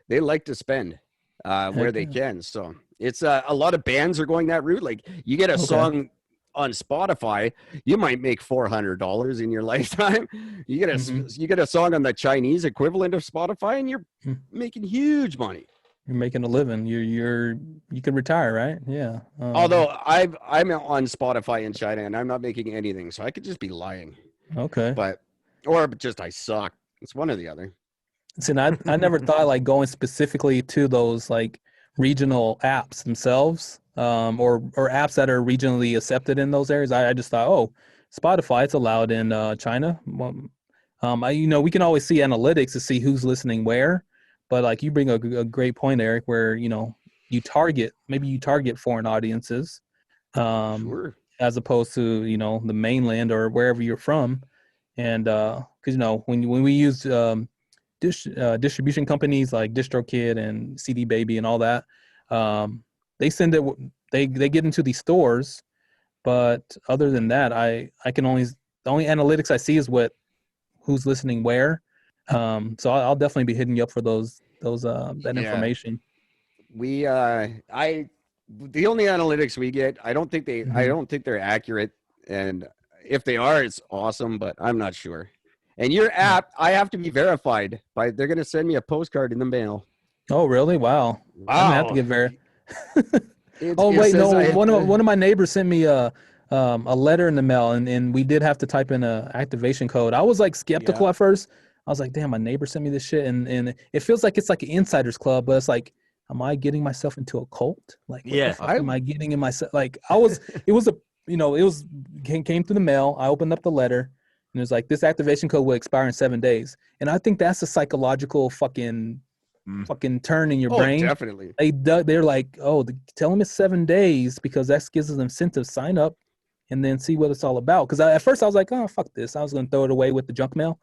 Speaker 2: They like to spend where they can. So it's a lot of bands are going that route. Like you get a song on Spotify, you might make $400 in your lifetime. You get a song on the Chinese equivalent of Spotify, and you're making huge money.
Speaker 4: You're making a living. You can retire, right? Yeah.
Speaker 2: Although I'm on Spotify in China and I'm not making anything, so I could just be lying.
Speaker 4: Okay.
Speaker 2: Or just I suck. It's one or the other.
Speaker 4: See, I never thought like going specifically to those like regional apps themselves, or apps that are regionally accepted in those areas. I just thought, oh, Spotify, it's allowed in China. We can always see analytics to see who's listening where, but like you bring a great point, Eric, where you target foreign audiences,
Speaker 2: Sure.
Speaker 4: as opposed to the mainland or wherever you're from, and because when we use distribution companies like DistroKid and CD Baby and all that, they send it. They get into these stores, but other than that, the only analytics I see is who's listening where. So I'll definitely be hitting you up for that information.
Speaker 2: The only analytics we get, I don't think they're accurate, and if they are, it's awesome, but I'm not sure. And your app, I have to be verified by. They're going to send me a postcard in the mail.
Speaker 4: Oh, really? Wow. I'm gonna have to get verified. One of my neighbors sent me a letter in the mail, and we did have to type in a activation code. I was like skeptical at first. I was like, damn, my neighbor sent me this shit, and it feels like it's like an insider's club, but it's like, am I getting myself into a cult? Like, what the fuck am I getting in myself? Like, came through the mail. I opened up the letter. And it was like, this activation code will expire in 7 days. And I think that's a psychological fucking turn in your brain.
Speaker 2: Definitely.
Speaker 4: They're like, tell them it's 7 days, because that gives them incentive to sign up and then see what it's all about. Because at first I was like, oh, fuck this. I was going to throw it away with the junk mail.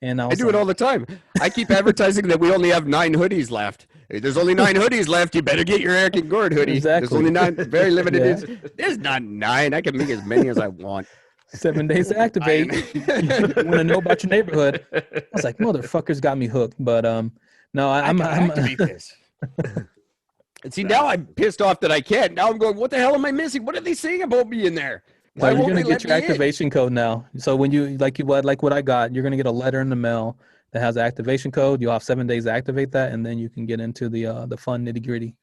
Speaker 4: And I
Speaker 2: do it all the time. I keep advertising that we only have 9 hoodies left. There's only 9 hoodies left. You better get your Eric and Gord hoodie.
Speaker 4: Exactly.
Speaker 2: There's only 9, very limited. There's not 9. I can make as many as I want.
Speaker 4: 7 days to activate. You want to know about your neighborhood? I was like, motherfuckers got me hooked. But no, I'm
Speaker 2: activate this. And see, now I'm pissed off that I can't. Now I'm going, what the hell am I missing? What are they saying about me in there?
Speaker 4: So you're gonna get your activation code now. So when you like what I got, you're gonna get a letter in the mail that has the activation code. You'll have 7 days to activate that, and then you can get into the fun nitty gritty.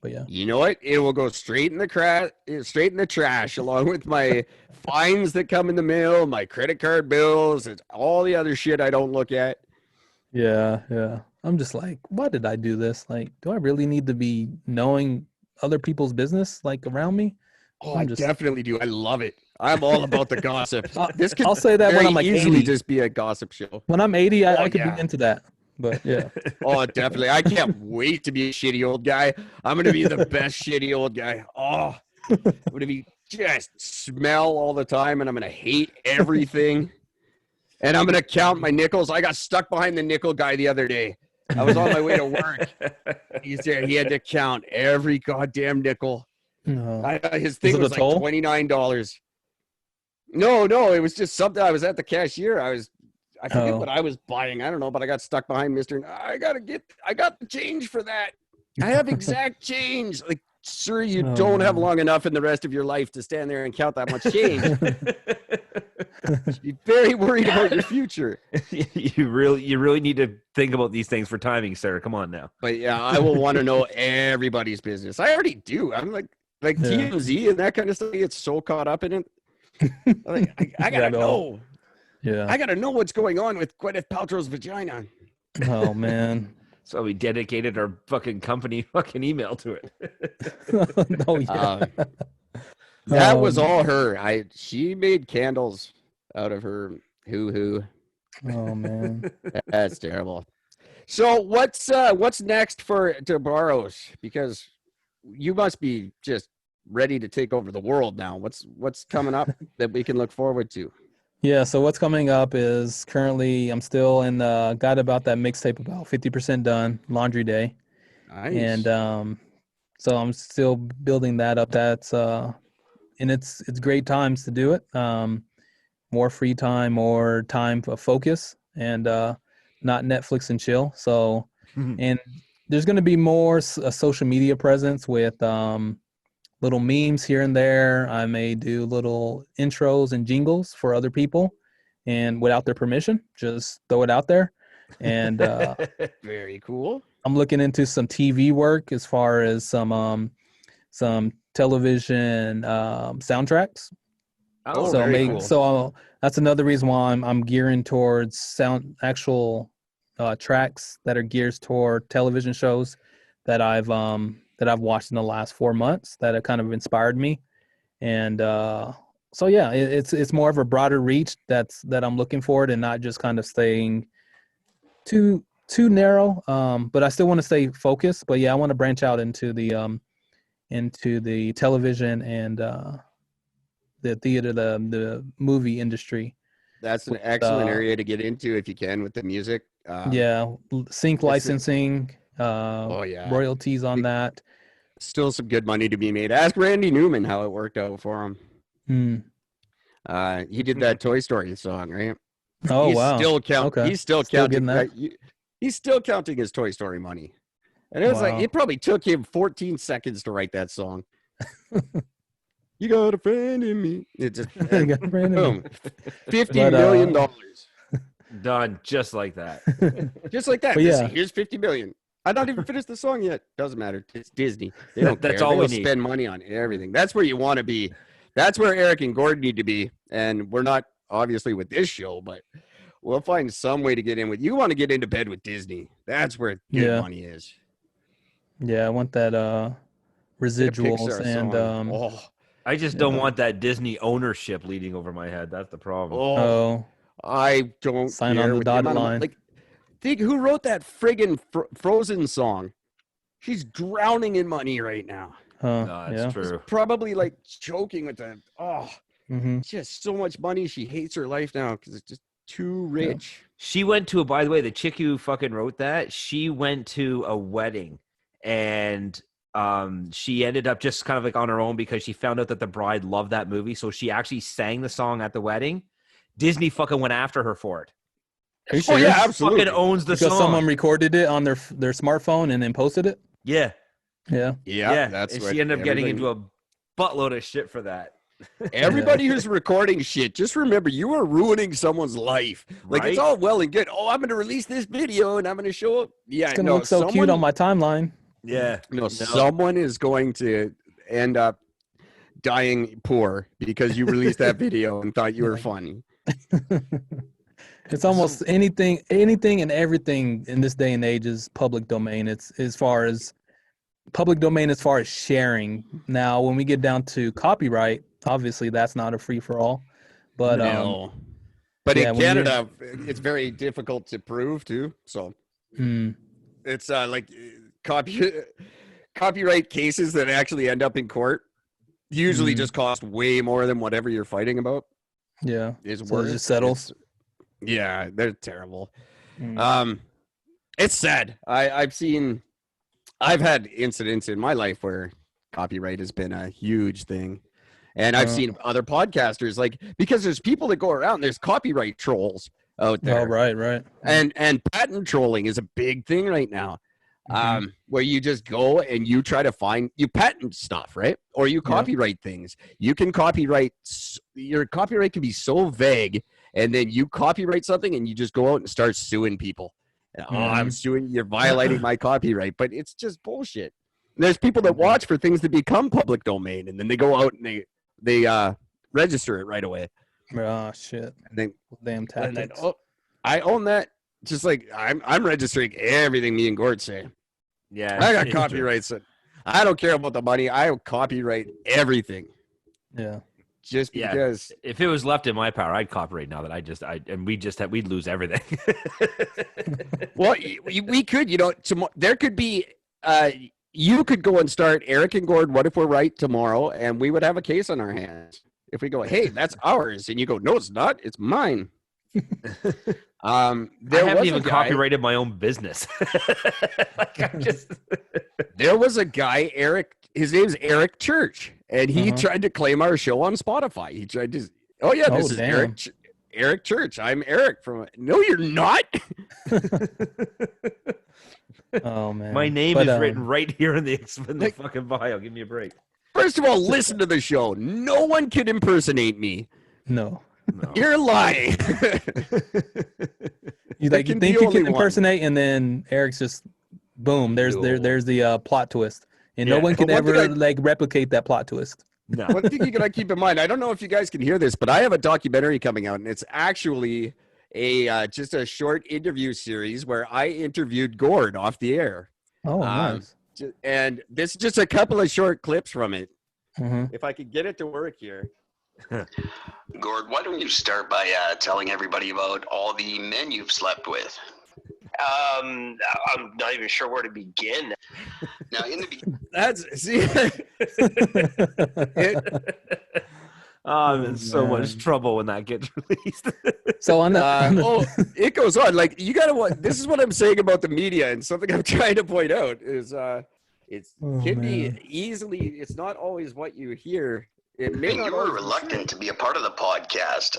Speaker 4: But yeah,
Speaker 2: you know what? It will go straight in the trash, along with my fines that come in the mail, my credit card bills, and all the other shit I don't look at.
Speaker 4: Yeah. I'm just like, why did I do this? Like, do I really need to be knowing other people's business like around me?
Speaker 2: Oh, I definitely do. I love it. I'm all about the gossip. This could
Speaker 4: I'll say that when
Speaker 2: very
Speaker 4: I'm like
Speaker 2: easily
Speaker 4: 80.
Speaker 2: just be a gossip show.
Speaker 4: When I'm 80,
Speaker 2: Oh,
Speaker 4: I could
Speaker 2: yeah.
Speaker 4: be into that. But yeah.
Speaker 2: Oh, definitely. I can't wait to be a shitty old guy. I'm going to be the best shitty old guy. Oh, I'm going to be just smell all the time, and I'm going to hate everything. And I'm going to count my nickels. I got stuck behind the nickel guy the other day. I was on my way to work. He's there. He had to count every goddamn nickel.
Speaker 4: No.
Speaker 2: His thing was like $29. No, it was just something. I was at the cashier. I forget what I was buying. I don't know, but I got stuck behind Mr. I got the change for that. I have exact change. Like, sir, you don't have long enough in the rest of your life to stand there and count that much change. You should be very worried about your future.
Speaker 3: You really need to think about these things for timing, sir. Come on now.
Speaker 2: But yeah, I will want to know everybody's business. I already do. I'm like TMZ and that kind of stuff. I get so caught up in it. I gotta know.
Speaker 4: Yeah.
Speaker 2: I gotta know what's going on with Gwyneth Paltrow's vagina.
Speaker 4: Oh man.
Speaker 3: So we dedicated our fucking company fucking email to it.
Speaker 4: Oh yeah.
Speaker 2: That was all her. She made candles out of her hoo-hoo.
Speaker 4: Oh man.
Speaker 2: That's terrible. So what's next for DeBarros? Because you must be just ready to take over the world now. What's coming up that we can look forward to?
Speaker 4: Yeah, so what's coming up is currently I'm still in got about that mixtape about 50% done, Laundry Day.
Speaker 2: Nice.
Speaker 4: And so I'm still building that up. That's and it's great times to do it. More free time, more time for focus, and not Netflix and chill. So and there's going to be more a social media presence with little memes here and there. I may do little intros and jingles for other people, and without their permission, just throw it out there. And
Speaker 2: very cool.
Speaker 4: I'm looking into some TV work as far as some television soundtracks.
Speaker 2: Oh,
Speaker 4: so
Speaker 2: very cool.
Speaker 4: So that's another reason why I'm gearing towards actual tracks that are geared toward television shows that I've watched in the last 4 months that have kind of inspired me. And so yeah, it's more of a broader reach that I'm looking for it, and not just kind of staying too narrow. But I still want to stay focused. But yeah, I want to branch out into the television and the theater, the movie industry.
Speaker 2: That's an excellent area to get into if you can with the music.
Speaker 4: Sync licensing. Royalties on that.
Speaker 2: Still some good money to be made. Ask Randy Newman how it worked out for him. He did that Toy Story song, right?
Speaker 4: Oh, wow.
Speaker 2: He's still counting that. He's still counting his Toy Story money. And it was like, it probably took him 14 seconds to write that song. You got a friend in me. It just, boom. $50 million.
Speaker 3: Done just like that.
Speaker 2: Just like that. Here's $50 million. I don't even finish the song yet. Doesn't matter. It's Disney. They don't care.
Speaker 3: That's all we need.
Speaker 2: Spend money on everything. That's where you want to be. That's where Eric and Gord need to be. And we're not obviously with this show, but we'll find some way to get in with. You want to get into bed with Disney. That's where good money is.
Speaker 4: Yeah, I want that residuals and
Speaker 3: I just don't want that Disney ownership leading over my head. That's the problem.
Speaker 2: Oh, I don't
Speaker 4: sign on the dotted line.
Speaker 2: Like, think who wrote that friggin' Frozen song? She's drowning in money right now.
Speaker 3: That's true.
Speaker 2: She's probably like choking with the just so much money. She hates her life now because it's just too rich.
Speaker 3: Yeah. She went to by the way, the chick who fucking wrote that, she went to a wedding and she ended up just kind of like on her own because she found out that the bride loved that movie. So she actually sang the song at the wedding. Disney fucking went after her for it.
Speaker 4: Are you serious?
Speaker 2: Oh, yeah, absolutely.
Speaker 3: Fucking owns the
Speaker 4: because
Speaker 3: song.
Speaker 4: Someone recorded it on their smartphone and then posted it?
Speaker 3: Yeah.
Speaker 2: That's
Speaker 3: and
Speaker 2: what
Speaker 3: she ended up getting into a buttload of shit for that.
Speaker 2: Everybody who's recording shit, just remember you are ruining someone's life. Like, it's all well and good. Oh, I'm going to release this video and I'm going to show up. Yeah,
Speaker 4: it's going to look so cute on my timeline.
Speaker 3: Yeah.
Speaker 2: No, someone is going to end up dying poor because you released that video and thought you were funny.
Speaker 4: It's almost anything and everything in this day and age is public domain. It's as far as public domain as far as sharing. Now, when we get down to copyright, obviously that's not a free for all. But
Speaker 2: No. But
Speaker 4: yeah,
Speaker 2: in Canada, it's very difficult to prove too. So it's like copyright cases that actually end up in court usually just cost way more than whatever you're fighting about.
Speaker 4: Yeah,
Speaker 2: Is
Speaker 4: so
Speaker 2: worth.
Speaker 4: it just settles.
Speaker 2: Yeah, they're terrible. It's sad. I've had incidents in my life where copyright has been a huge thing. And I've seen other podcasters, like, because there's people that go around, there's copyright trolls out there.
Speaker 4: Oh, right.
Speaker 2: And patent trolling is a big thing right now. Where you just go and you try to you patent stuff, right? Or you copyright things. You can your copyright can be so vague, and then you copyright something and you just go out and start suing people. Oh, I'm suing, you're violating my copyright, but it's just bullshit. And there's people that watch for things to become public domain, and then they go out and they register it right away.
Speaker 4: Oh shit! Damn tactics.
Speaker 2: I own that. Just like I'm registering everything me and Gord say.
Speaker 3: Yeah,
Speaker 2: I got copyrights. I don't care about the money. I copyright everything.
Speaker 4: Yeah.
Speaker 2: Just because.
Speaker 3: If it was left in my power, I'd copyright now that we'd lose everything.
Speaker 2: Well, we could, there could be, you could go and start Eric and Gord, What If We're Right tomorrow, and we would have a case on our hands. If we go, hey, that's ours, and you go, no, it's not, it's mine.
Speaker 3: I haven't even copyrighted my own business.
Speaker 2: There was a guy, Eric, his name's Eric Church, and he tried to claim our show on Spotify. He tried to, this is Eric Church. I'm Eric from, no, you're not.
Speaker 4: Oh man,
Speaker 3: my name is written right here in the fucking bio. Give me a break.
Speaker 2: First of all, listen to the show. No one can impersonate me.
Speaker 4: No.
Speaker 2: You're lying.
Speaker 4: You think you can impersonate, and then Eric's just boom. There's the plot twist, and no one can ever replicate that plot twist.
Speaker 2: No. One thing you gotta keep in mind. I don't know if you guys can hear this, but I have a documentary coming out, and it's actually just a short interview series where I interviewed Gord off the air.
Speaker 4: Oh, nice.
Speaker 2: And this is just a couple of short clips from it. If I could get it to work here.
Speaker 5: Gord, why don't you start by telling everybody about all the men you've slept with?
Speaker 6: I'm not even sure where to begin.
Speaker 5: Now, in the
Speaker 3: I'm in so much trouble when that gets released.
Speaker 4: So on the
Speaker 2: it goes on. Like, you gotta. This is what I'm saying about the media, and something I'm trying to point out is be easily. It's not always what you hear. It may not.
Speaker 5: You were reluctant to be a part of the podcast.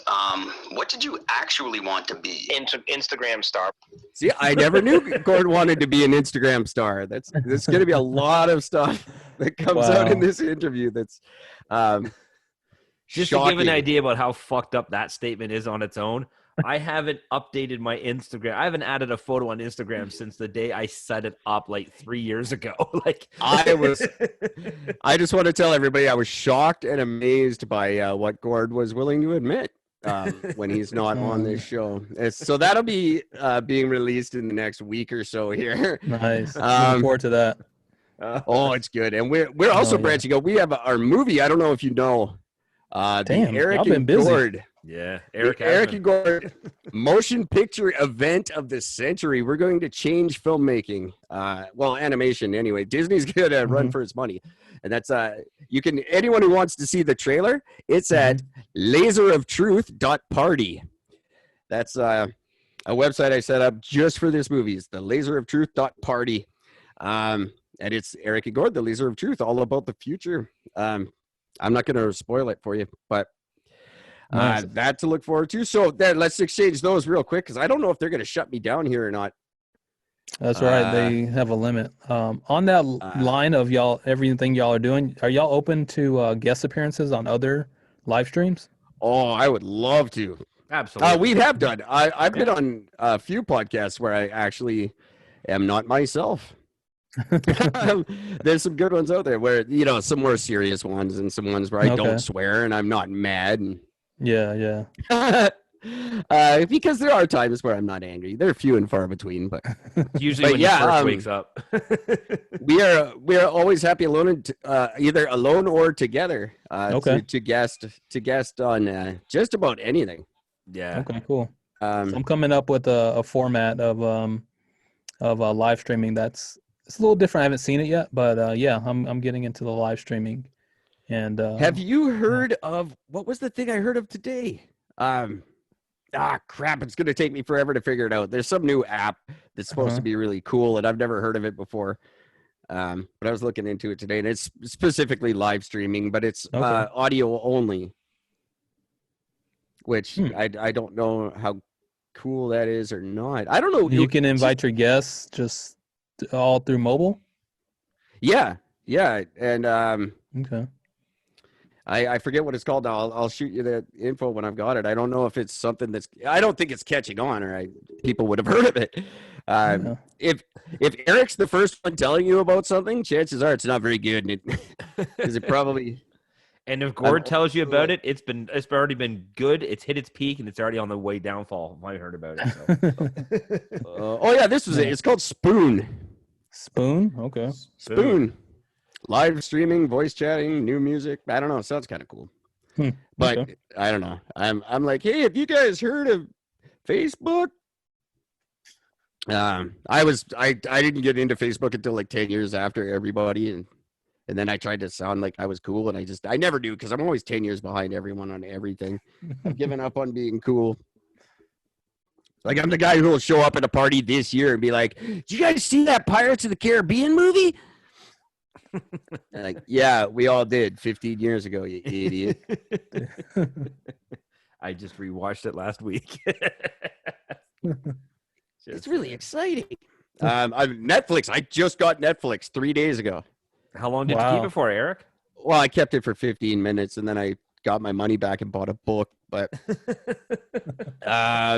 Speaker 5: What did you actually want to be?
Speaker 6: Instagram star.
Speaker 2: See, I never knew Gord wanted to be an Instagram star. There's going to be a lot of stuff that comes out in this interview. That's
Speaker 3: just
Speaker 2: shocking.
Speaker 3: to give an idea about how fucked up that statement is on its own. I haven't updated my Instagram. I haven't added a photo on Instagram since the day I set it up like 3 years ago.
Speaker 2: I just want to tell everybody I was shocked and amazed by what Gord was willing to admit when he's not on this show. So that'll be being released in the next week or so here.
Speaker 4: Nice. Looking forward to that.
Speaker 2: It's good. And we're also branching out. We have our movie. I don't know if you know.
Speaker 4: Damn,
Speaker 2: Eric and Gord.
Speaker 3: Yeah,
Speaker 2: Eric and Gord motion picture event of the century. We're going to change filmmaking. Animation anyway. Disney's gonna run for its money. And that's anyone who wants to see the trailer, it's at laseroftruth.party. That's a website I set up just for this movie. It's the laseroftruth.party. And it's Eric and Gord, the Laser of Truth, all about the future. I'm not going to spoil it for you, but that to look forward to. So then let's exchange those real quick, because I don't know if they're going to shut me down here or not.
Speaker 4: That's right. They have a limit. On that line of everything y'all are doing, are y'all open to guest appearances on other live streams?
Speaker 2: Oh, I would love to.
Speaker 3: Absolutely.
Speaker 2: We have done. I've been on a few podcasts where I actually am not myself. There's some good ones out there where, some more serious ones and some ones where I don't swear and I'm not mad. And
Speaker 4: Yeah.
Speaker 2: Because there are times where I'm not angry. They're few and far between, but
Speaker 3: Usually
Speaker 2: But
Speaker 3: when
Speaker 2: yeah,
Speaker 3: he first wakes up.
Speaker 2: we are always happy alone, either alone or together.
Speaker 4: Okay.
Speaker 2: To guest on just about anything.
Speaker 3: Yeah.
Speaker 4: Okay, cool. So I'm
Speaker 2: Um,
Speaker 4: coming up with a format of live streaming it's a little different. I haven't seen it yet, but yeah, I'm getting into the live streaming. And
Speaker 2: have you heard of what was the thing I heard of today? Crap! It's gonna take me forever to figure it out. There's some new app that's supposed to be really cool, and I've never heard of it before. But I was looking into it today, and it's specifically live streaming, but it's audio only. Which I don't know how cool that is or not. I don't know.
Speaker 4: you can invite your guests just all through mobile.
Speaker 2: Yeah, and
Speaker 4: Okay.
Speaker 2: I forget what it's called now. I'll shoot you the info when I've got it. I don't know if it's something I don't think it's catching on, or people would have heard of it. If Eric's the first one telling you about something, chances are it's not very good, because it probably.
Speaker 3: And if Gord tells you about it, it's already been good. It's hit its peak, and it's already on the way downfall. I heard about it. So.
Speaker 2: Oh yeah, this was it. It's called Spoon.
Speaker 4: Spoon. Okay.
Speaker 2: Spoon. Live streaming, voice chatting, new music. I don't know. It sounds kind of cool. But
Speaker 4: okay.
Speaker 2: I don't know. I'm like, hey, have you guys heard of Facebook? I didn't get into Facebook until like 10 years after everybody, and then I tried to sound like I was cool, and I never do, because I'm always 10 years behind everyone on everything. I've given up on being cool. Like, I'm the guy who will show up at a party this year and be like, did you guys see that Pirates of the Caribbean movie? Like, yeah, we all did 15 years ago, you idiot.
Speaker 3: I just rewatched it last week.
Speaker 2: It's really exciting. Netflix. I just got Netflix 3 days ago.
Speaker 3: How long did you keep it for, Eric?
Speaker 2: Well, I kept it for 15 minutes, and then I got my money back and bought a book, but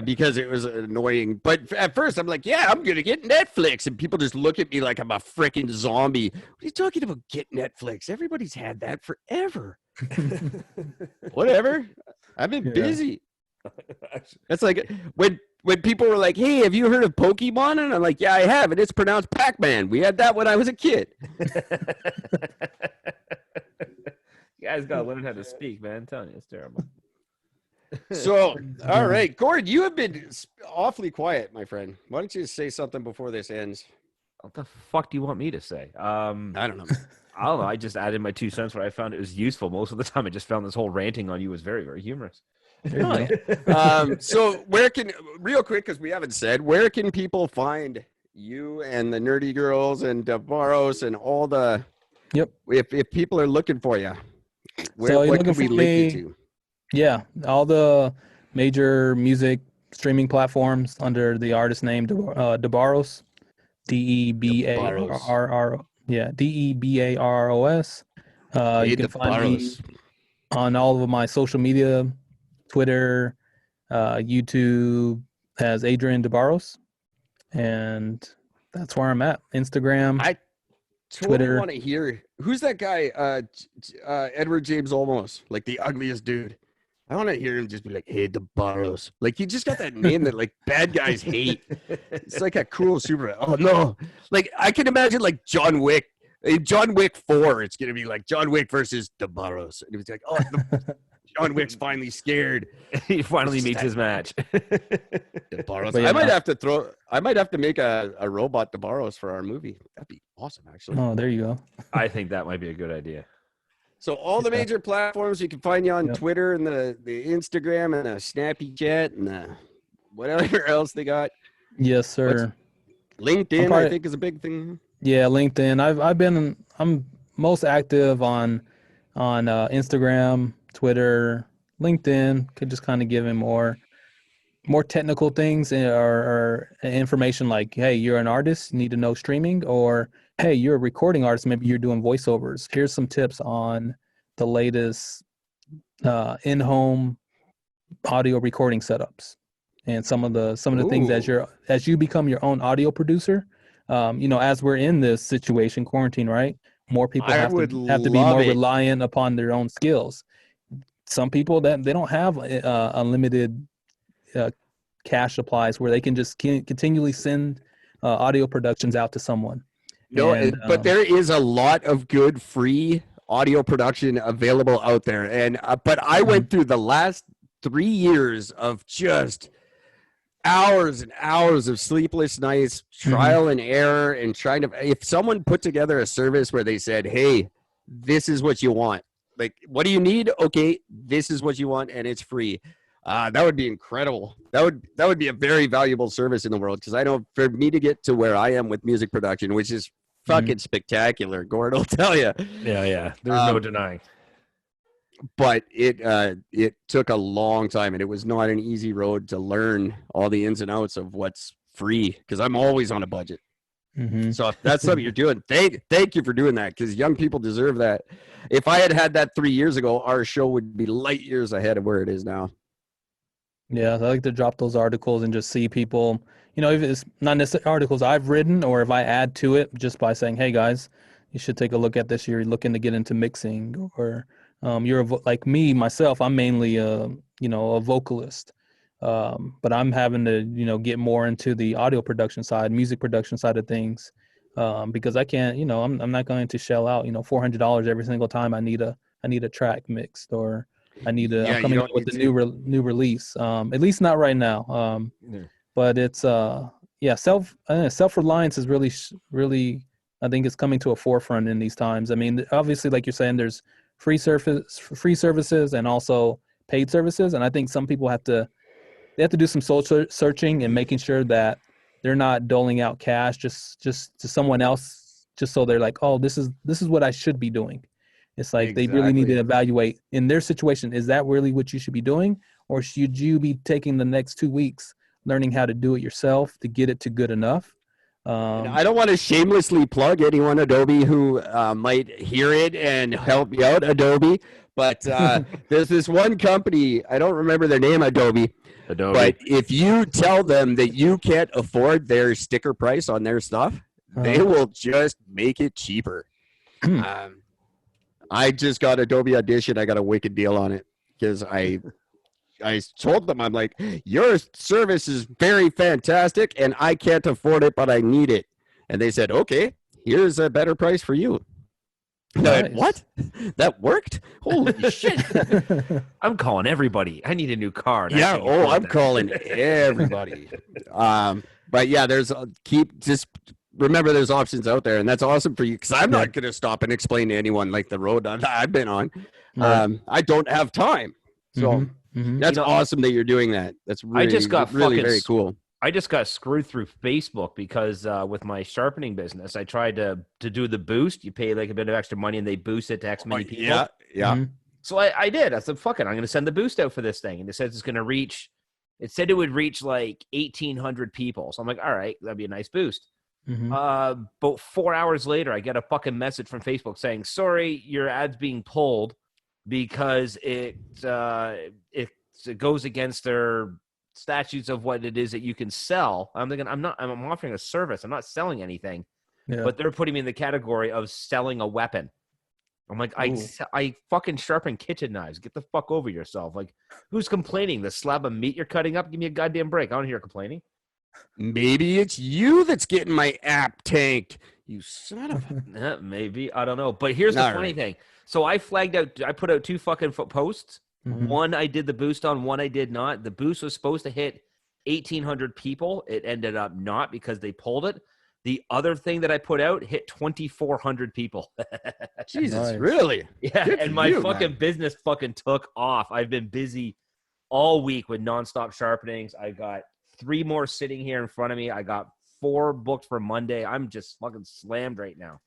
Speaker 2: because it was annoying. But at first, I'm like, yeah, I'm going to get Netflix. And people just look at me like I'm a freaking zombie. What are you talking about, get Netflix? Everybody's had that forever. Whatever. I've been busy. That's like when people were like, hey, have you heard of Pokemon? And I'm like, yeah, I have. And it's pronounced Pac-Man. We had that when I was a kid.
Speaker 3: You guys got to learn how to speak, man. I'm telling you, it's terrible.
Speaker 2: So, all right, Gord, you have been awfully quiet, my friend. Why don't you say something before this ends?
Speaker 3: What the fuck do you want me to say?
Speaker 2: I don't know.
Speaker 3: I don't know. I just added my 2 cents where I found it was useful. Most of the time, I just found this whole ranting on you was very, very humorous.
Speaker 2: So real quick, because we haven't said, where can people find you and the Nerdy Girls and DeBarros and all the, if people are looking for you, what can we link you to?
Speaker 4: Yeah, all the major music streaming platforms under the artist name DeBarros, DeBarros. Yeah, DeBarros. You can find me on all of my social media, Twitter, YouTube, as Adrian DeBarros, and that's where I'm at. Instagram,
Speaker 2: I
Speaker 4: Twitter.
Speaker 2: Want to hear who's that guy? Edward James Olmos, like the ugliest dude. I want to hear him just be like, "Hey, DeBarros." Like, he just got that name that like bad guys hate. It's like a cool super. Oh no! Like, I can imagine like John Wick. In John Wick 4, it's gonna be like John Wick versus DeBarros, and it's like, oh, John Wick's finally scared.
Speaker 3: He finally meets his match.
Speaker 2: DeBarros. Yeah. I might have to make a robot DeBarros for our movie. That'd be awesome, actually.
Speaker 4: Oh, there you go.
Speaker 3: I think that might be a good idea.
Speaker 2: So all the major platforms, you can find you on Twitter and the Instagram and the Snappy Chat and whatever else they got.
Speaker 4: Yes, sir.
Speaker 2: LinkedIn, I think, is a big thing.
Speaker 4: Yeah, LinkedIn. I'm most active on Instagram, Twitter, LinkedIn. Could just kind of give him more technical things or information like, hey, you're an artist, you need to know streaming, or hey, you're a recording artist, maybe you're doing voiceovers. Here's some tips on the latest in-home audio recording setups and some of the things as you become your own audio producer. As we're in this situation, quarantine, right? More people have to be more reliant upon their own skills. Some people that they don't have unlimited cash supplies where they can just continually send audio productions out to someone.
Speaker 2: No,
Speaker 4: And,
Speaker 2: but there is a lot of good free audio production available out there. And but I went through the last 3 years of just hours and hours of sleepless nights, trial and error, and trying to. If someone put together a service where they said, "Hey, this is what you want. Like, what do you need? Okay, this is what you want, and it's free." That would be incredible. That would be a very valuable service in the world, because I know for me to get to where I am with music production, which is fucking spectacular, Gord will tell you.
Speaker 3: Yeah. There's no denying.
Speaker 2: But it took a long time, and it was not an easy road to learn all the ins and outs of what's free, because I'm always on a budget. So if that's something you're doing, thank you for doing that, because young people deserve that. If I had that 3 years ago, our show would be light years ahead of where it is now.
Speaker 4: Yeah, I like to drop those articles and just see people, if it's not necessarily articles I've written, or if I add to it just by saying, hey guys, you should take a look at this. You're looking to get into mixing, or like me, myself, I'm mainly a vocalist. But I'm having to, get more into the audio production side, music production side of things. Because I can't, I'm not going to shell out, $400 every single time I need a track mixed, or I'm coming up with a new release. At least not right now. But it's self-reliance is really, I think it's coming to a forefront in these times. I mean, obviously, like you're saying, there's free services and also paid services, and I think some people have to do some soul searching and making sure that they're not doling out cash just to someone else, just so they're like, oh, this is what I should be doing. It's like They really need to evaluate in their situation, is that really what you should be doing? Or should you be taking the next 2 weeks learning how to do it yourself to get it to good enough?
Speaker 2: I don't want to shamelessly plug anyone, Adobe, who might hear it and help me out, Adobe. But there's this one company, I don't remember their name, Adobe. But if you tell them that you can't afford their sticker price on their stuff, they will just make it cheaper. I just got Adobe Audition. I got a wicked deal on it, because I told them, I'm like, your service is very fantastic and I can't afford it, but I need it. And they said, okay, here's a better price for you.
Speaker 4: Nice.
Speaker 2: What? That worked? Holy shit.
Speaker 3: I'm calling everybody. I need a new car.
Speaker 2: Yeah. Oh, I'm calling everybody. But yeah, just remember there's options out there, and that's awesome for you, because I'm not going to stop and explain to anyone like the road I've been on. I don't have time. So that's awesome that you're doing that. That's really, very cool.
Speaker 3: I just got screwed through Facebook because with my sharpening business, I tried to do the boost. You pay like a bit of extra money and they boost it to X many people.
Speaker 2: Yeah.
Speaker 3: So I did. I said, fuck it. I'm going to send the boost out for this thing. And it says it said it would reach like 1,800 people. So I'm like, all right, that'd be a nice boost. But 4 hours later, I get a fucking message from Facebook saying, sorry, your ad's being pulled because it goes against their statutes of what it is that you can sell. I'm thinking, I'm offering a service. I'm not selling anything, but they're putting me in the category of selling a weapon. I'm like, I fucking sharpen kitchen knives. Get the fuck over yourself. Like, who's complaining? The slab of meat you're cutting up? Give me a goddamn break. I don't hear complaining.
Speaker 2: Maybe it's you that's getting my app tanked. You son of a...
Speaker 3: Maybe. I don't know. But here's the funny thing. So I put out 2 fucking posts. One I did the boost on, one I did not. The boost was supposed to hit 1,800 people. It ended up not because they pulled it. The other thing that I put out hit 2,400 people.
Speaker 2: Jesus, really?
Speaker 3: Yeah, and my business fucking took off. I've been busy all week with nonstop sharpenings. I got 3 more sitting here in front of me. I got 4 booked for Monday. I'm just fucking slammed right now.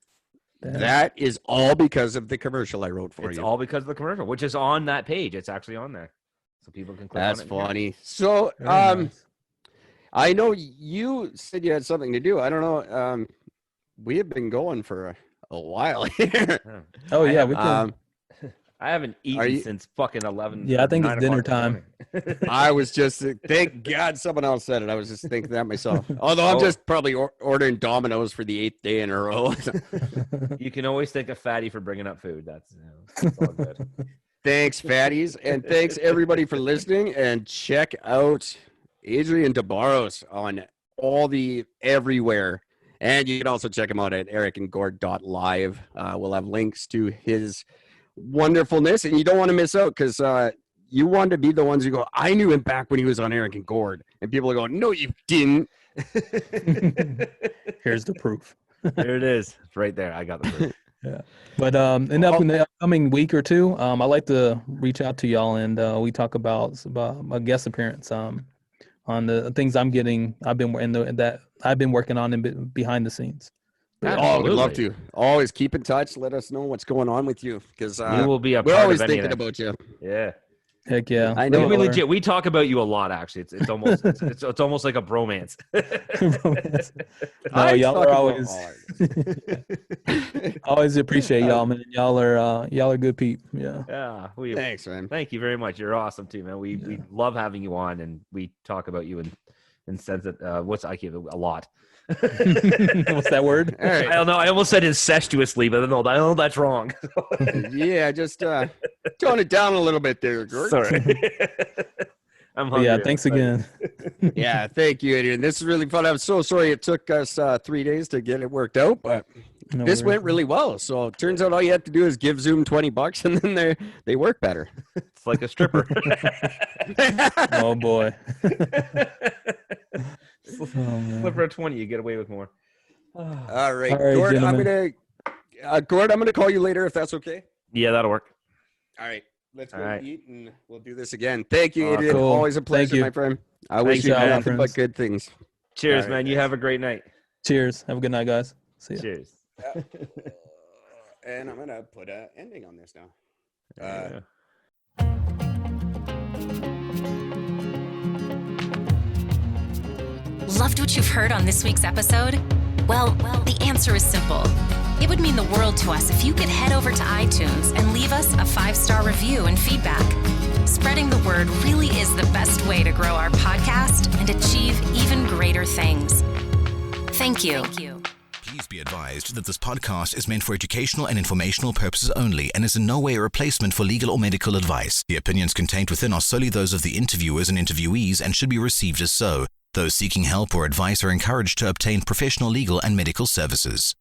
Speaker 2: That is all because of the commercial I wrote for you.
Speaker 3: It's all because of the commercial, which is on that page. It's actually on there, so people can click on it.
Speaker 2: That's funny. So, nice. I know you said you had something to do. I don't know. We have been going for a while here.
Speaker 4: Oh yeah, we can.
Speaker 3: I haven't eaten since fucking 11.
Speaker 4: Yeah, I think it's dinner time.
Speaker 2: I was just, thank God someone else said it. I was just thinking that myself. Although I'm just probably ordering Domino's for the 8th day in a row.
Speaker 3: You can always thank a fatty for bringing up food. That's all good.
Speaker 2: Thanks, fatties. And thanks, everybody, for listening. And check out Adrian DeBarros on all the everywhere. And you can also check him out at ericandgord.live. We'll have links to his wonderfulness, and you don't want to miss out because you want to be the ones who go, I knew him back when he was on Eric and Gord. And people are going, no, you didn't.
Speaker 4: Here's the proof.
Speaker 3: There it is. It's right there. I got the proof.
Speaker 4: Yeah. But in the upcoming week or two, I like to reach out to y'all and we talk about a guest appearance on the things I've been working on behind the scenes.
Speaker 2: Oh, we'd love to. Always keep in touch. Let us know what's going on with you because
Speaker 3: we will be
Speaker 2: we're always thinking about you.
Speaker 3: Yeah.
Speaker 4: Heck yeah.
Speaker 2: I know.
Speaker 3: We legit. We talk about you a lot. Actually, it's almost it's almost like a bromance.
Speaker 4: No, y'all are always always appreciate y'all, man. Y'all are good people. Yeah.
Speaker 3: Yeah.
Speaker 2: Thanks, man.
Speaker 3: Thank you very much. You're awesome too, man. We love having you on, and we talk about you in sense that a lot.
Speaker 4: What's that word?
Speaker 2: Right.
Speaker 3: I don't know. I almost said incestuously, but I don't know that's wrong.
Speaker 2: Yeah, just tone it down a little bit there, Gord.
Speaker 3: Sorry. I'm hungry.
Speaker 4: Yeah, thanks again.
Speaker 2: Yeah, thank you, Adrian. This is really fun. I'm so sorry it took us 3 days to get it worked out, but this went really well. So it turns out all you have to do is give Zoom $20 and then they work better.
Speaker 3: It's like a stripper.
Speaker 4: Oh boy.
Speaker 3: Flip for a 20, you get away with more.
Speaker 2: All right, Gord, I'm gonna call you later if that's okay.
Speaker 3: Yeah, that'll work.
Speaker 2: All right, let's go eat and we'll do this again. Thank you, Adrian.
Speaker 4: Cool.
Speaker 2: Always a pleasure, my friend. I wish you nothing but good things.
Speaker 3: Cheers,
Speaker 2: right,
Speaker 3: man.
Speaker 2: guys.
Speaker 3: You have a great night.
Speaker 4: Cheers. Have a good night, guys. See ya.
Speaker 3: Cheers.
Speaker 2: And I'm gonna put an ending on this now.
Speaker 7: Loved what you've heard on this week's episode? Well, the answer is simple. It would mean the world to us if you could head over to iTunes and leave us a 5-star review and feedback. Spreading the word really is the best way to grow our podcast and achieve even greater things. Thank you.
Speaker 8: Please be advised that this podcast is meant for educational and informational purposes only and is in no way a replacement for legal or medical advice. The opinions contained within are solely those of the interviewers and interviewees and should be received as so. Those seeking help or advice are encouraged to obtain professional legal and medical services.